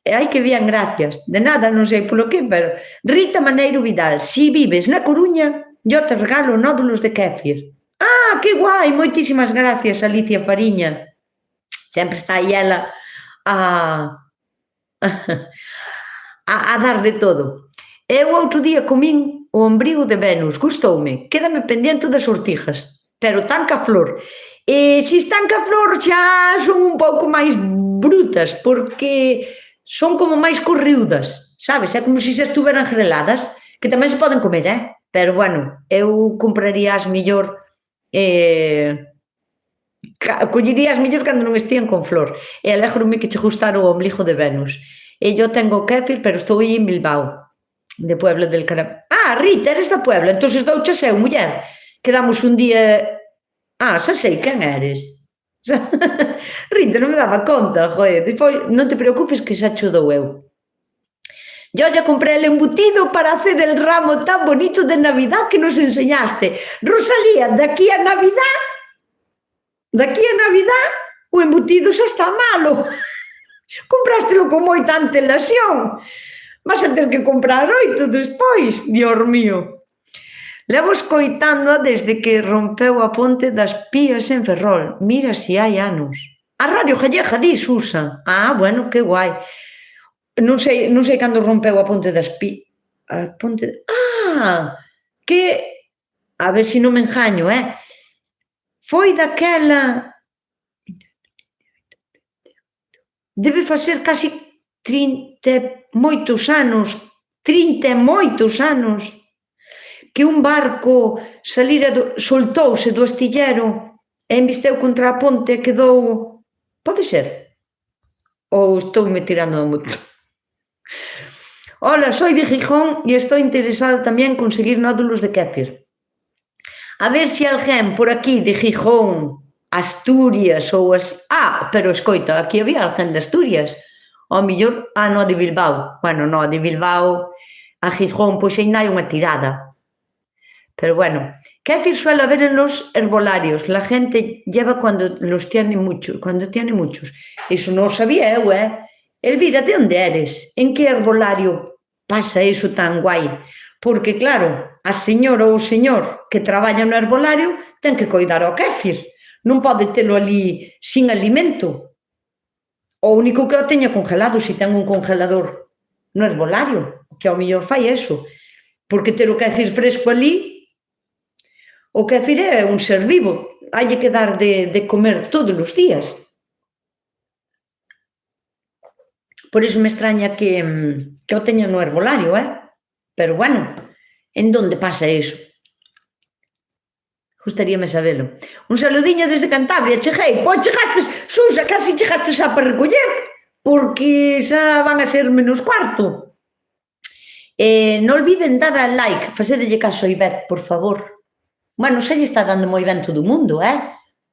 E hai que bien, gracias. De nada, non sei polo que, pero Rita Maneiro Vidal, si vives na Coruña, yo te regalo nódulos de kéfir. Ah, que guai, moitísimas gracias, Alicia Fariña. Sempre está aí ela a dar de todo. Eu outro día comín o ombrigo de Venus, gustoume, quédame pendiente das ortigas, pero tan ca flor. E se están ca flor xa son un pouco máis brutas, porque son como máis corriudas, sabes? É como se xa estuveran greladas, que tamén se poden comer, pero, bueno, eu compraría as mellor, collería as mellor cando non estían con flor, e alégrome que che gustara o ombligo de Venus. E eu tengo kéfir, pero estou aí en Bilbao, de Puebla del Carabao. Ah, Rita, eres da Puebla, entón douche seu, muller. Quedamos un día... Ah, xa sei quen eres. Rita, non me daba conta, joder. Despois, non te preocupes que xa cho dou eu. Yo ya compré el embutido para hacer el ramo tan bonito de Navidad que nos enseñaste. Rosalía, daqui a Navidad, o embutido xa está malo. Comprástelo con moita antelación. Vas a ter que comprar 8 despois, Dios mío. Levo escoitándoa desde que rompeu a ponte das Pías en Ferrol. Mira si hai anos. A Radio Gallega, di, Susa. Ah, bueno, que guai. Non sei cando rompeu a ponte das Pías. A ponte... Ah, que... A ver se non me engaño, Foi daquela... Debe facer casi 30 moitos anos que un barco soltouse do astillero e embisteu contra a ponte e quedou... Pode ser? Ou estou me tirando a moito? Hola, soy de Gijón e estou interesada tamén en conseguir nódulos de kéfir. A ver se alguén por aquí de Gijón, Asturias ou as... Ah, pero escoita, aquí había alguén de Asturias. Ao mellor, no, de Bilbao. Bueno, no, de Bilbao a Gijón, pois aí non hai unha tirada. Pero bueno, kéfir suele haber en los herbolarios. La gente lleva cuando tiene muchos. Eso non sabía eu, Elvira, de onde eres? En que herbolario pasa iso tan guai? Porque, claro, a señora ou o señor que traballa no herbolario ten que coidar ao kéfir. Non pode telo ali sin alimento. O único que o teña congelado, se ten un congelador no herbolario, que ao mellor fai eso. Porque ter o kéfir fresco ali... O kéfir é un ser vivo, hai que dar de comer todos os días. Por iso me extraña que o teña no herbolario, Pero, bueno, en donde pasa iso? Gustaríame sabelo. Un saludiño desde Cantabria, cheguei. Pois chegastes, Susa, casi chegastes xa para recoller, porque xa van a ser menos cuarto. Non olviden dar a like, facedelle caso a Ivette, por favor. Bueno, xa lle está dando moi ben todo o mundo,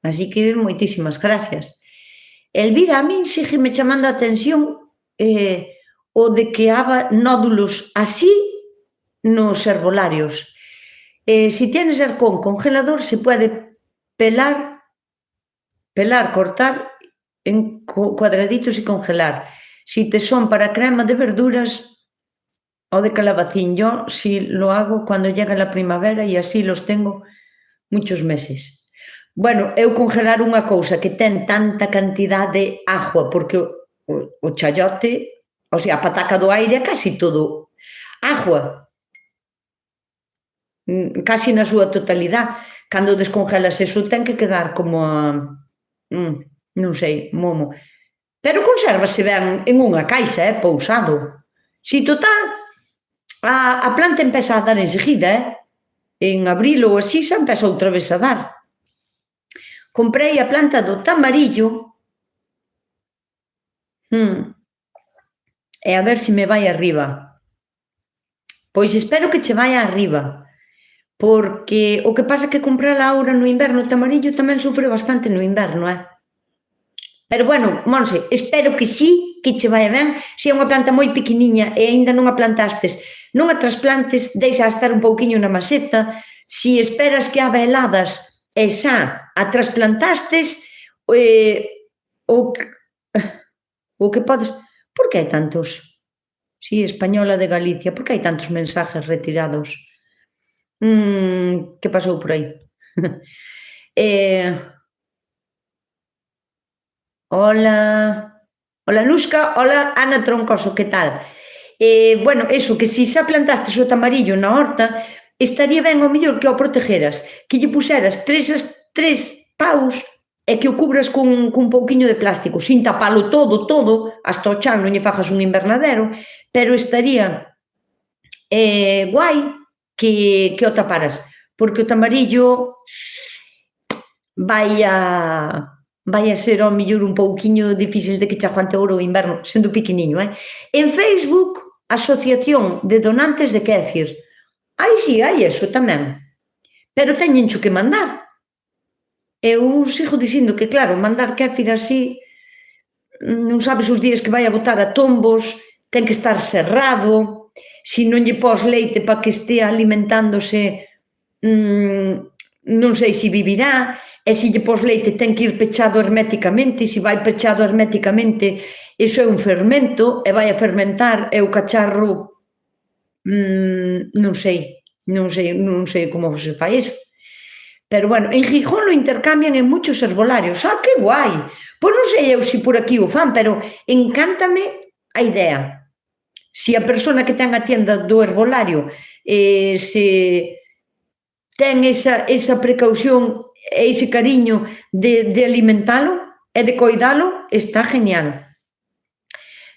Así que moitísimas gracias. Elvira, a min sigue me chamando a atención o de que haba nódulos así nos herbolarios. Si tienes arcón congelador, se puede pelar, cortar en cuadraditos y congelar. Si te son para crema de verduras o de calabacín, yo sí lo hago cuando llega la primavera y así los tengo muchos meses. Bueno, eu congelar unha cousa que ten tanta cantidad de agua, porque o chayote, o sea, a pataca do aire é casi todo agua, casi na súa totalidade. Cando descongelas eso ten que quedar como a, non sei, momo. Pero consérvase ben en unha caixa, pousado. Si, total, a planta empeza a dar enseguida, en abril ou así xa empeza outra vez a dar. Comprei a planta do tamarillo e a ver se me vai arriba. Pois espero que che vai arriba, porque o que pasa é que comprala agora no inverno, o tamarillo tamén sufre bastante no inverno, Pero bueno, Monse, espero que sí, que che vai ben. Se é unha planta moi pequeniña e aínda non a plantastes, non a trasplantes, deixa estar un pouquiño na maceta. Si esperas que haga heladas e xa a trasplantastes, o que podes... Por que hai tantos? Si, española de Galicia, por que hai tantos mensajes retirados? Que pasou por aí? Hola, Luzca, hola, Ana Troncoso, que tal? Bueno, eso, que si xa plantastes o tamarillo na horta, estaría ben ao mellor que o protegeras, que lle puseras tres paus e que o cubras cun pouquiño de plástico, sin tapalo todo, hasta o chan, non lle fajas un invernadero, pero estaría guai que o taparas, porque o tamarillo vai a ser ao mellor un pouquiño difícil de que che aguante agora o inverno, sendo pequeniño, En Facebook, Asociación de Donantes de Kéfir. Aí si, hai eso tamén. Pero teñencho que mandar. Eu sigo dicindo que, claro, mandar kéfir así, non sabes os días que vai a botar a tombos, ten que estar cerrado, se non lle pos leite para que estea alimentándose, non sei se vivirá, e se lle pos leite ten que ir pechado herméticamente, e se vai pechado herméticamente, iso é un fermento, e vai a fermentar, e o cacharro, non sei como se fai iso. Pero bueno, en Gijón lo intercambian en muchos herbolarios. ¡Ah, que guai! Pois non sei eu se por aquí o fan, pero encántame a idea. Se a persona que ten a tienda do herbolario se ten esa precaución e ese cariño de alimentalo e de coidalo, está genial.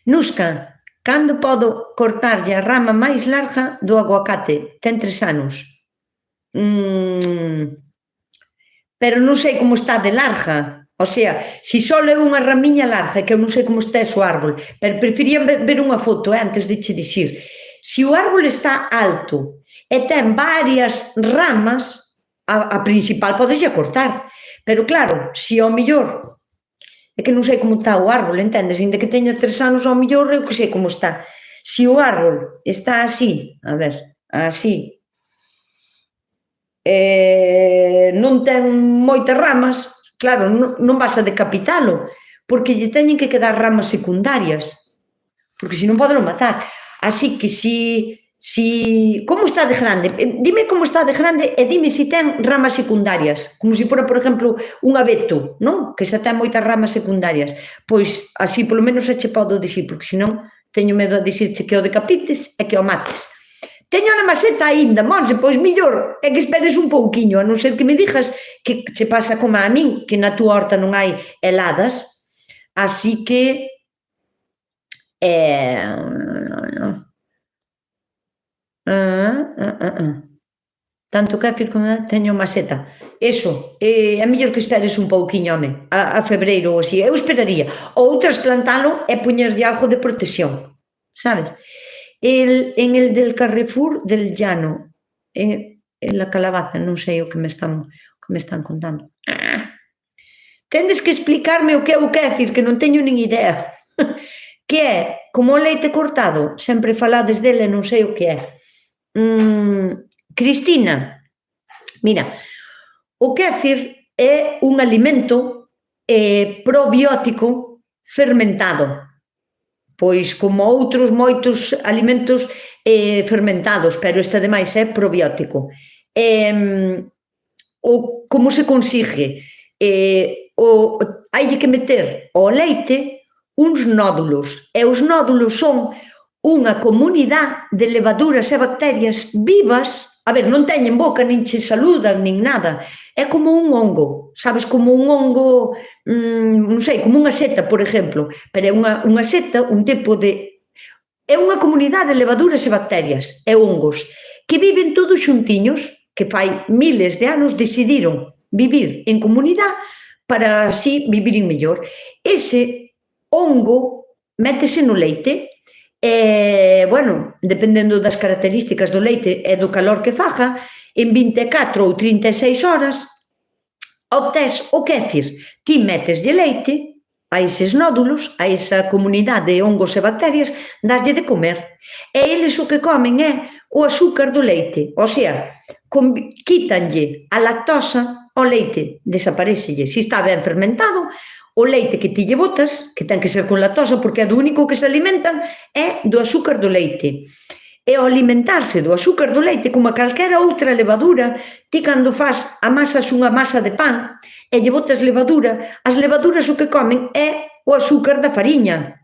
Nusca, cando podo cortarlle a rama máis larga do aguacate? Ten 3 anos. Pero non sei como está de larga. O sea, se só é unha ramiña larga, que eu non sei como está o árbol, pero prefería ver unha foto antes de che dicir. Se o árbol está alto e ten varias ramas, a principal podeslle cortar. Pero claro, se ao mellor, é que non sei como está o árbol, entendes? Inda que teña 3 anos, ao mellor eu que sei como está. Se o árbol está así, a ver, así, non ten moitas ramas, claro, non vas a decapitalo, porque lle teñen que quedar ramas secundarias, porque senón podelo matar. Así que como está de grande, dime como está de grande e dime se ten ramas secundarias, como se fora, por exemplo, un abeto, non? Que xa ten moitas ramas secundarias. Pois así polo menos xa che podo dicir, porque senón teño medo a dicirche que o decapites e que o mates. Teño na maceta aínda, Monse, pois millor é que esperes un pouquiño, a non ser que me dixas que che pasa como a min, que na túa horta non hai heladas, así que tanto kéfir como teño maceta. Eso, é mellor que esperes un pouquiño, home, a febreiro ou así. Eu esperaría. Ou trasplantalo e poñerlle algo de protección, sabes? En el del Carrefour del Llano, en la calabaza, non sei o que me están contando. Tendes que explicarme o que é o kéfir, que non teño nin idea. Que é, como o leite cortado, sempre falades dele, non sei o que é. Cristina, mira, o kéfir é un alimento probiótico fermentado, pois como outros moitos alimentos fermentados, pero este ademais é probiótico. Como se consigue? Hai que meter ao leite uns nódulos, e os nódulos son unha comunidade de levaduras e bacterias vivas. A ver, non teñen boca, nin che saludan, nin nada. É como un hongo, sabes, como un hongo, non sei, como unha seta, por exemplo, pero é unha seta, un tipo de... É unha comunidade de levaduras e bacterias, e hongos, que viven todos xuntiños, que fai miles de anos decidiron vivir en comunidade para así viviren mellor. Ese hongo métese no leite, bueno, dependendo das características do leite e do calor que faga, en 24 ou 36 horas obtés o kéfir. Ti meteslle leite a eses nódulos, a esa comunidade de hongos e bacterias, daslle de comer. E eles o que comen é o azúcar do leite, o sea, quítanlle a lactosa ao leite, desaparecelle. Se está ben fermentado, o leite que ti lle botas, que ten que ser con lactosa, porque é do único que se alimentan, é do azúcar do leite. E ao alimentarse do azúcar do leite, como a calquera outra levadura, ti cando amasas unha masa de pan e lle botas levadura, as levaduras o que comen é o azúcar da fariña.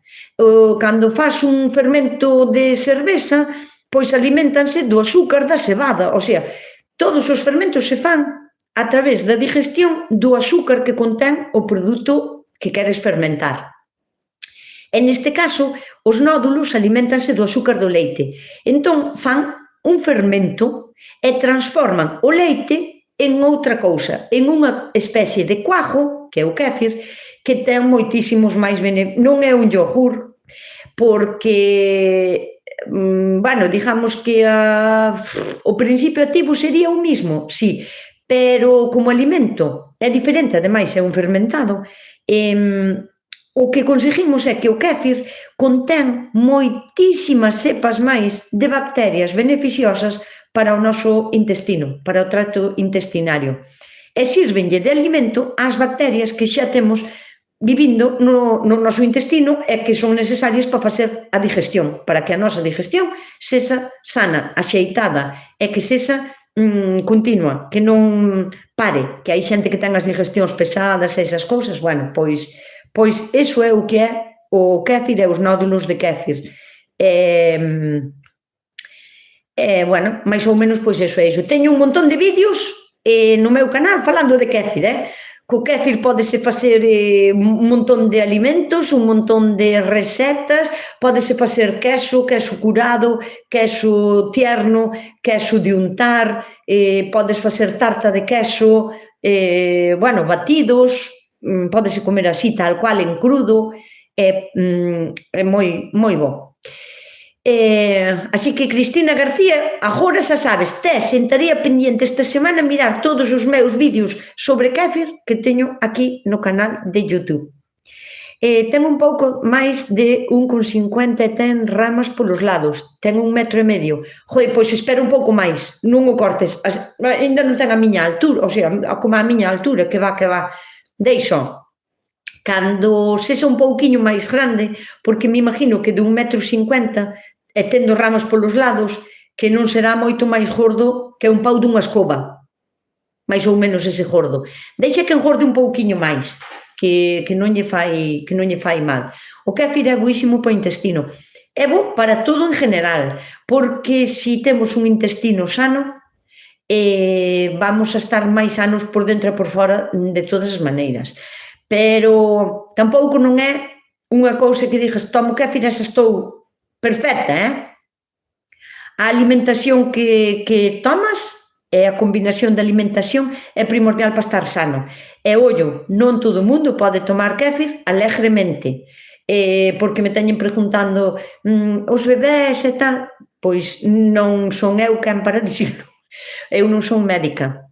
Cando fas un fermento de cerveza, pois alimentanse do azúcar da cebada, o sea, todos os fermentos se fan a través da digestión do azúcar que contén o produto que queres fermentar. E neste caso, os nódulos alimentanse do azúcar do leite. Entón, fan un fermento e transforman o leite en outra cousa, en unha especie de cuajo, que é o kéfir, que ten moitísimos máis beneficios. Non é un yogur, porque, bueno, digamos que o principio activo sería o mismo, sí, pero como alimento é diferente, ademais é un fermentado. O que conseguimos é que o kéfir contén moitísimas cepas máis de bacterias beneficiosas para o noso intestino, para o tracto intestinario. E sirvenlle de alimento ás bacterias que xa temos vivindo no noso intestino e que son necesarias para facer a digestión, para que a nosa digestión sexa sana, axeitada e que sexa continua, que non pare, que hai xente que ten as digestións pesadas e esas cousas, bueno, pois iso é o que é o kéfir e os nódulos de kéfir. Bueno, máis ou menos, pois iso é iso. Teño un montón de vídeos no meu canal falando de kéfir, Co kéfir pódese facer un montón de alimentos, un montón de recetas, pódese facer queso curado, queso tierno, queso de untar, podes facer tarta de queso, bueno, batidos, pódese comer así, tal cual, en crudo, é moi bo. Así que, Cristina García, agora xa sabes, sentaría pendiente esta semana mirar todos os meus vídeos sobre kéfir que teño aquí no canal de YouTube. Ten un pouco máis de 1,50 e ten ramas polos lados, ten 1,5 metro. Joder, pois espera un pouco máis, non o cortes, ainda non ten a miña altura, o sea, como a miña altura, que va. Deixo. Cando sexa un pouquiño máis grande, porque me imagino que de 1,50 metro e tendo ramas polos lados, que non será moito máis gordo que un pau dunha escoba, máis ou menos ese gordo. Deixa que engorde un pouquiño máis, que non lle fai mal. O kéfir é boísimo para o intestino. É bo para todo en general, porque se temos un intestino sano, vamos a estar máis sanos por dentro e por fora de todas as maneiras. Pero tampouco non é unha cousa que digas, tomo kéfir e xa estou perfecta, A alimentación que tomas e a combinación de alimentación é primordial para estar sano. E, ollo, non todo o mundo pode tomar kéfir alegremente, porque me teñen preguntando os bebés e tal, pois non son eu quen para dicirlo, eu non son médica.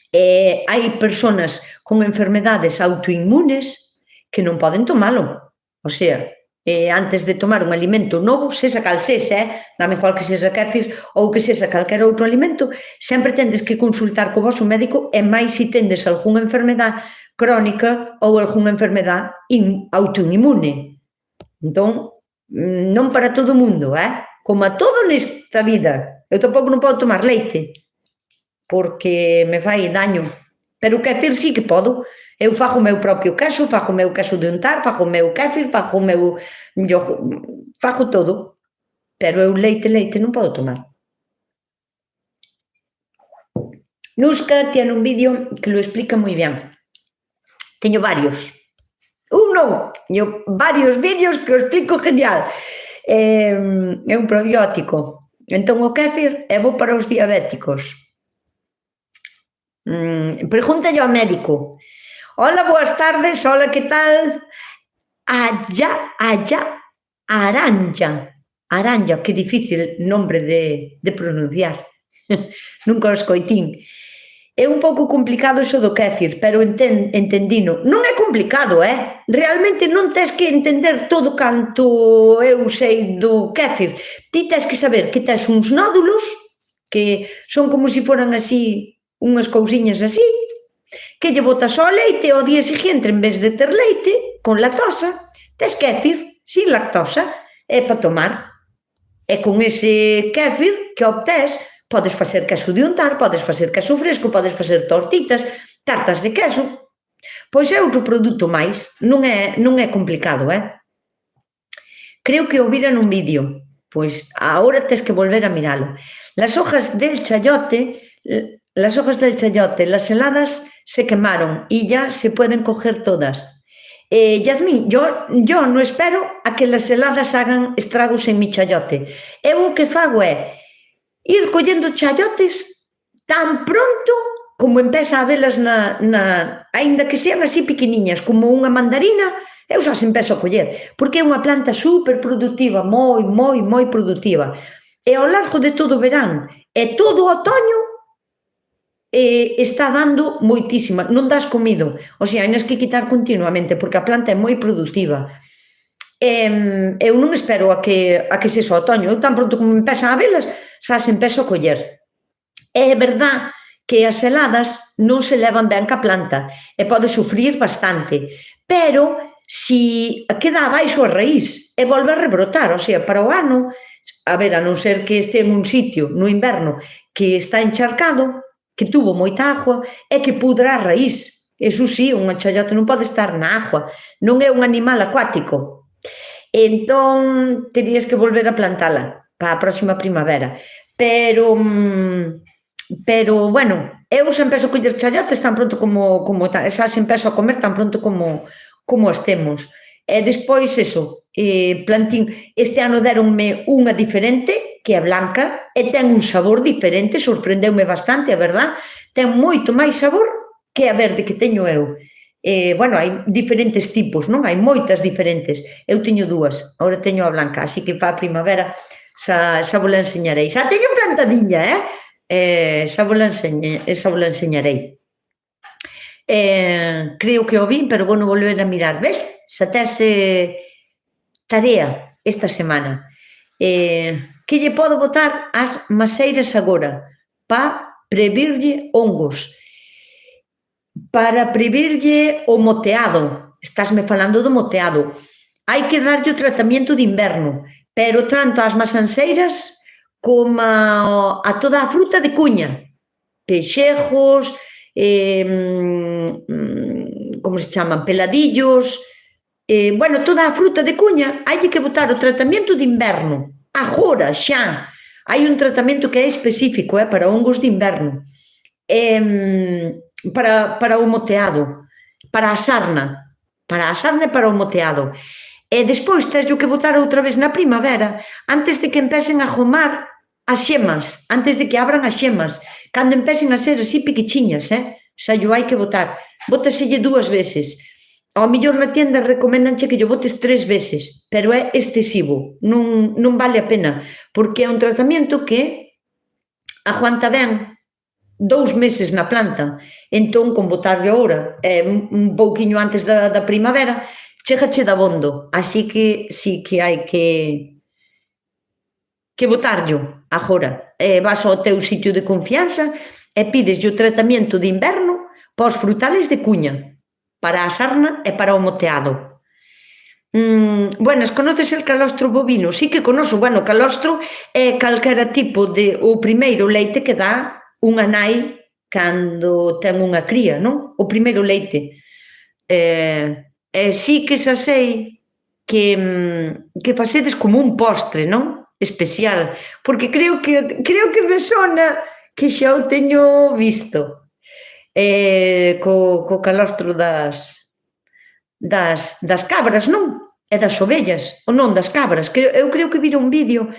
Hai persoas con enfermedades autoinmunes que non poden tomalo, o sea, antes de tomar un alimento novo, sexa cal sexa, dame igual que sexa kéfir ou que sexa calquer outro alimento, sempre tendes que consultar co vosso médico e máis se tendes algunha enfermedade crónica ou algunha enfermedade autoinmune. Entón, non para todo o mundo, como a todo nesta vida. Eu tampouco non podo tomar leite, porque me fai daño. Pero o kéfir sí que podo. Eu fago o meu propio queso, fago o meu queso de untar, fago o meu kéfir, fago o meu... fago todo. Pero eu leite non podo tomar. Nuska tiene un vídeo que lo explica moi ben. Teño varios. Teño varios vídeos que o explico genial. É un probiótico. Entón o kéfir é bo para os diabéticos. Pregúntalle ao médico. Hola, boas tardes, hola, que tal? Aranja, que difícil nombre de pronunciar. Nunca o escoitín. É un pouco complicado iso do kéfir, pero entendino. Non é complicado, Realmente non tes que entender todo canto eu sei do kéfir. Ti tes que saber que tes uns nódulos, que son como se foran así, unhas cousiñas así, que lle botas ao leite ao día seguinte, en vez de ter leite, con lactosa, tes kéfir, sin lactosa, é para tomar. E con ese kéfir que obtés, podes facer queso de untar, podes facer queso fresco, podes facer tortitas, tartas de queso. Pois é outro produto máis, non é complicado, Creo que o vira nun vídeo, pois agora tes que volver a miralo. Las hojas del chayote, las heladas se quemaron y ya se pueden coger todas. Yasmín, yo no espero a que las heladas hagan estragos en mi chayote. Eu o que fago é ir collendo chayotes tan pronto como empeza a velas aínda que sean así pequeniñas, como unha mandarina, eu xa se empezo a coller, porque é unha planta super productiva, moi productiva. E ao largo de todo o verán e todo o otoño está dando moitísima, non das comido, o sea, hai que quitar continuamente, porque a planta é moi productiva. Eu non espero a que sexa o otoño, eu tan pronto como empezan a velas, xa se empezo a coller. É verdad que as heladas non se levan ben ca planta e pode sufrir bastante, pero si queda abaixo a raíz e volve a rebrotar, o sea, para o ano, a ver, a non ser que este en un sitio no inverno que está encharcado, que tuvo moita agua, e que pudra a raíz. Eso sí, unha chayota non pode estar na agua, non é un animal acuático. Entón, terías que volver a plantala para a próxima primavera. Pero, bueno, eu xa empezo a coller chayotes tan pronto como xa se empezo a comer tan pronto como as temos. E despois, plantín, este ano deronme unha diferente, que é blanca, e ten un sabor diferente, sorprendeume bastante, a verdad, ten moito máis sabor que a verde que teño eu. Bueno, hai diferentes tipos, non? Hai moitas diferentes. Eu teño dúas, agora teño a blanca, así que para a primavera xa vos la enseñarei. Xa teño plantadiña, xa vos la enseñarei. Creo que o vi, pero vou non volver a mirar. Ves? Xa tes tarea esta semana. Que lle podo botar as maseiras agora para previrlle hongos, para previrlle o moteado. Estásme falando do moteado. Hai que darlle o tratamento de inverno, pero tanto as masanseiras como a toda a fruta de cuña, pexejos, como se chaman, peladillos, bueno, toda a fruta de cuña, hai que botar o tratamento de inverno. Agora, xa, hai un tratamento que é específico para hongos de inverno, para o moteado, para a sarna e para o moteado. E despois tens que botar outra vez na primavera, antes de que empecen a jomar as xemas, antes de que abran as xemas, cando empecen a ser así pequechiñas, xa yo hai que botar. Bótaselle 2 veces. Ao mellor na tienda recomendanche que yo botes 3 veces, pero é excesivo, non vale a pena, porque é un tratamento que aguanta ben 2 meses na planta. Entón, con botarlle agora un pouquiño antes da primavera, Chégache dabondo, así que sí que hai que botarllo agora. Vas ao teu sitio de confianza e pideslle o tratamento de inverno para os frutales de cuña, para a sarna e para o moteado. Buenas, conoces el calostro bovino? Sí que conozo. Bueno, o calostro é calquera tipo de... O primeiro leite que dá unha nai cando ten unha cría, non? O primeiro leite. Sí que xa sei que facedes como un postre, non? Especial, porque creo que me sona que xa o teño visto. Co calostro das cabras, non? E das ovellas, ou non, das cabras. Eu creo que vira un vídeo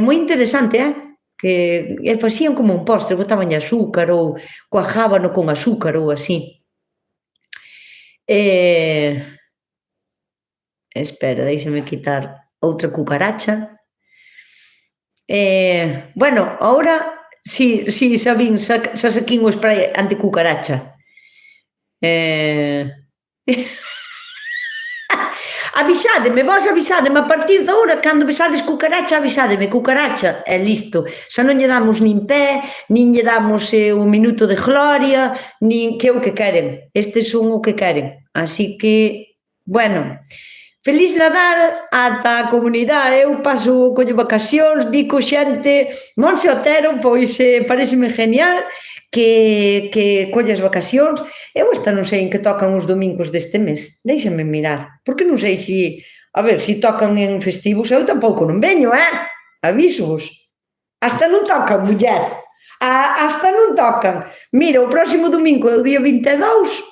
moi interesante, que facían como un postre, botaban azúcar ou cuajábano con azúcar ou así. Espera, déixame quitar outra cucaracha. Bueno, agora si sabín, xa saquín o spray anticucaracha. Avisádeme, vos avisádeme a partir de agora, cando vesades cucaracha, avisádeme, cucaracha, e listo. Xa non lle damos nin pé, nin lle damos un minuto de gloria, nin que é o que queren. Estes son o que queren. Así que, bueno, feliz Nadal ata a comunidade. Eu paso colle vacacións, vi co xente, Monse Otero, pois pareceme genial que colles vacacións. Eu hasta non sei en que tocan os domingos deste mes, déixame mirar, porque non sei se, a ver, se tocan en festivos, eu tampouco non veño, avísovos. Hasta non tocan, muller, hasta non tocan. Mira, o próximo domingo é o día 22,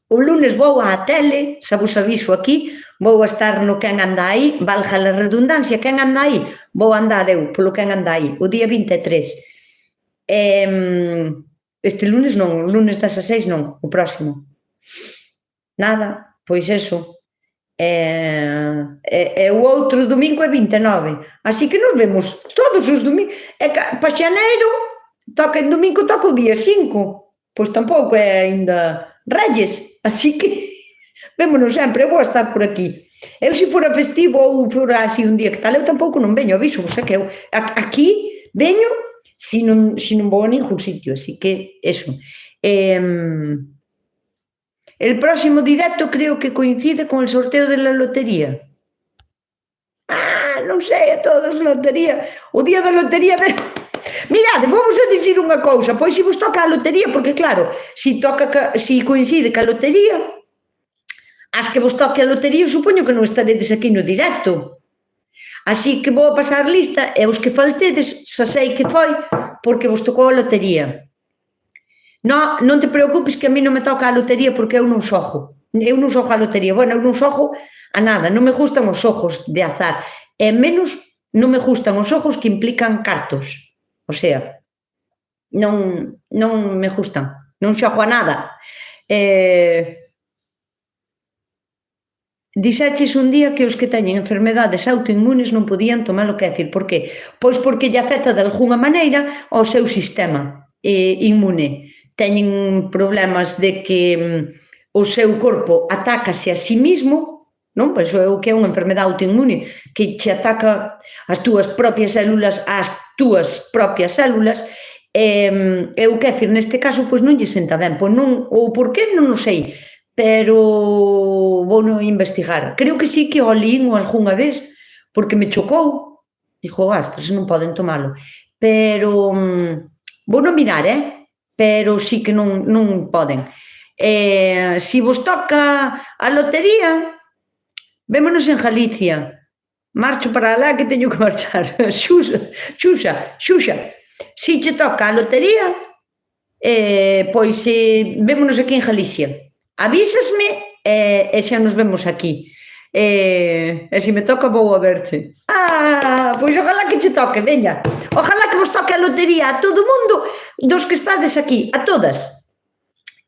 o lunes vou á tele, xa vos aviso aquí, vou a estar no Quen anda aí, valga a redundancia, quen anda aí, vou andar eu polo Quen anda aí, o día 23. Este lunes non, o lunes das 6 non, o próximo. Nada, pois eso. E o outro domingo é 29, así que nos vemos todos os domingos. Para xaneiro, toca en domingo, toca o día 5, pois tampouco é aínda Reyes, así que vémonos sempre, eu vou estar por aquí. Eu se fora festivo ou fora así un día que tal, eu tampouco non veño, aviso, que eu aquí veño si non vou a ningún sitio, así que eso. El próximo directo creo que coincide con el sorteo de la lotería. Non sei, a todos lotería. O día da lotería... Mirade, vamos a dicir unha cousa, pois se vos toca a lotería, porque claro, se coincide ca lotería, as que vos toque a lotería, supoño que non estaredes aquí no directo. Así que vou a pasar lista e os que faltedes xa sei que foi porque vos tocou a lotería. Non te preocupes que a mí non me toca a lotería porque eu non xogo. Eu non xogo a lotería. Bueno, eu non xogo a nada. Non me gustan os xogos de azar. E menos non me gustan os xogos que implican cartos. O sea, non me gustan. Non xogo a nada. Dixeches un día que os que teñen enfermedades autoinmunes non podían tomar o kéfir. Por que? Pois porque lle afecta de algunha maneira ao seu sistema inmune. Teñen problemas de que o seu corpo atácase a sí mismo, non? Pois é o que é unha enfermedade autoinmune, que che ataca as túas propias células, e o kéfir neste caso pois non lle senta ben. Pois non, ou por que non o sei, pero vou non investigar. Creo que sí que o lín algunha vez, porque me chocou. Dixo, estes non poden tomalo. Pero vou non mirar, pero sí que non poden. Se vos toca a lotería, vémonos en Galicia. Marcho para alá que teño que marchar. Xuxa. Se che toca a lotería, pois vémonos aquí en Galicia. Avísasme e xa nos vemos aquí. E se me toca vou a verche. Pois ojalá que che toque, veña. Ojalá que vos toque a lotería a todo o mundo dos que estades aquí, a todas.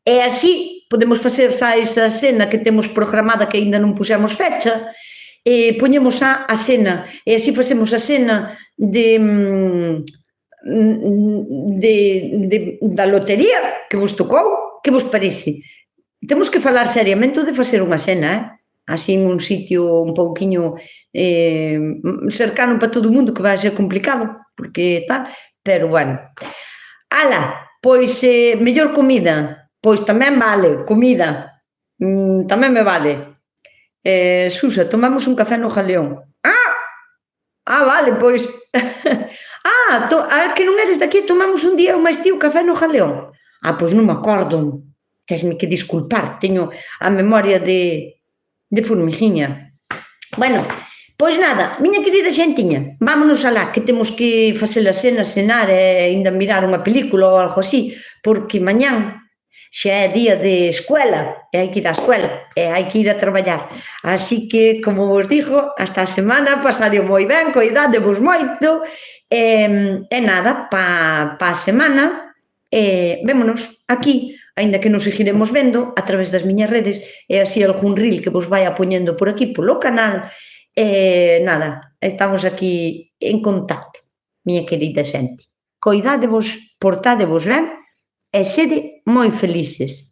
E así podemos facer xa esa cena que temos programada que aínda non puxemos fecha, e poñemos a cena, e así facemos a cena da lotería que vos tocou. Que vos parece? Temos que falar seriamente de facer unha cena, así en un sitio un pouquiño cercano para todo o mundo, que vai ser complicado, porque tal, pero bueno. Ala, pois mellor comida, pois tamén vale, comida, tamén me vale. Susa, tomamos un café no Galeón. Vale, pois que non eres de aquí, tomamos un día o máis tío café no Galeón. Pois non me acordo, tesme que disculpar, teño a memoria de formiguiña. Bueno, pois nada, miña querida xentiña, vámonos alá, que temos que facer a cena, cenar e ainda mirar unha película ou algo así, porque mañán xa é día de escuela, e hai que ir á escuela, e hai que ir a traballar. Así que, como vos digo, hasta a semana, pasadio moi ben, coidádevos moito, e nada, pa a semana, vémonos aquí, aínda que nos seguiremos vendo a través das miñas redes, e así algún reel que vos vai poñendo por aquí polo canal, nada, estamos aquí en contacto, miña querida xente. Coidádevos, portádevos ben, e sede moi felices.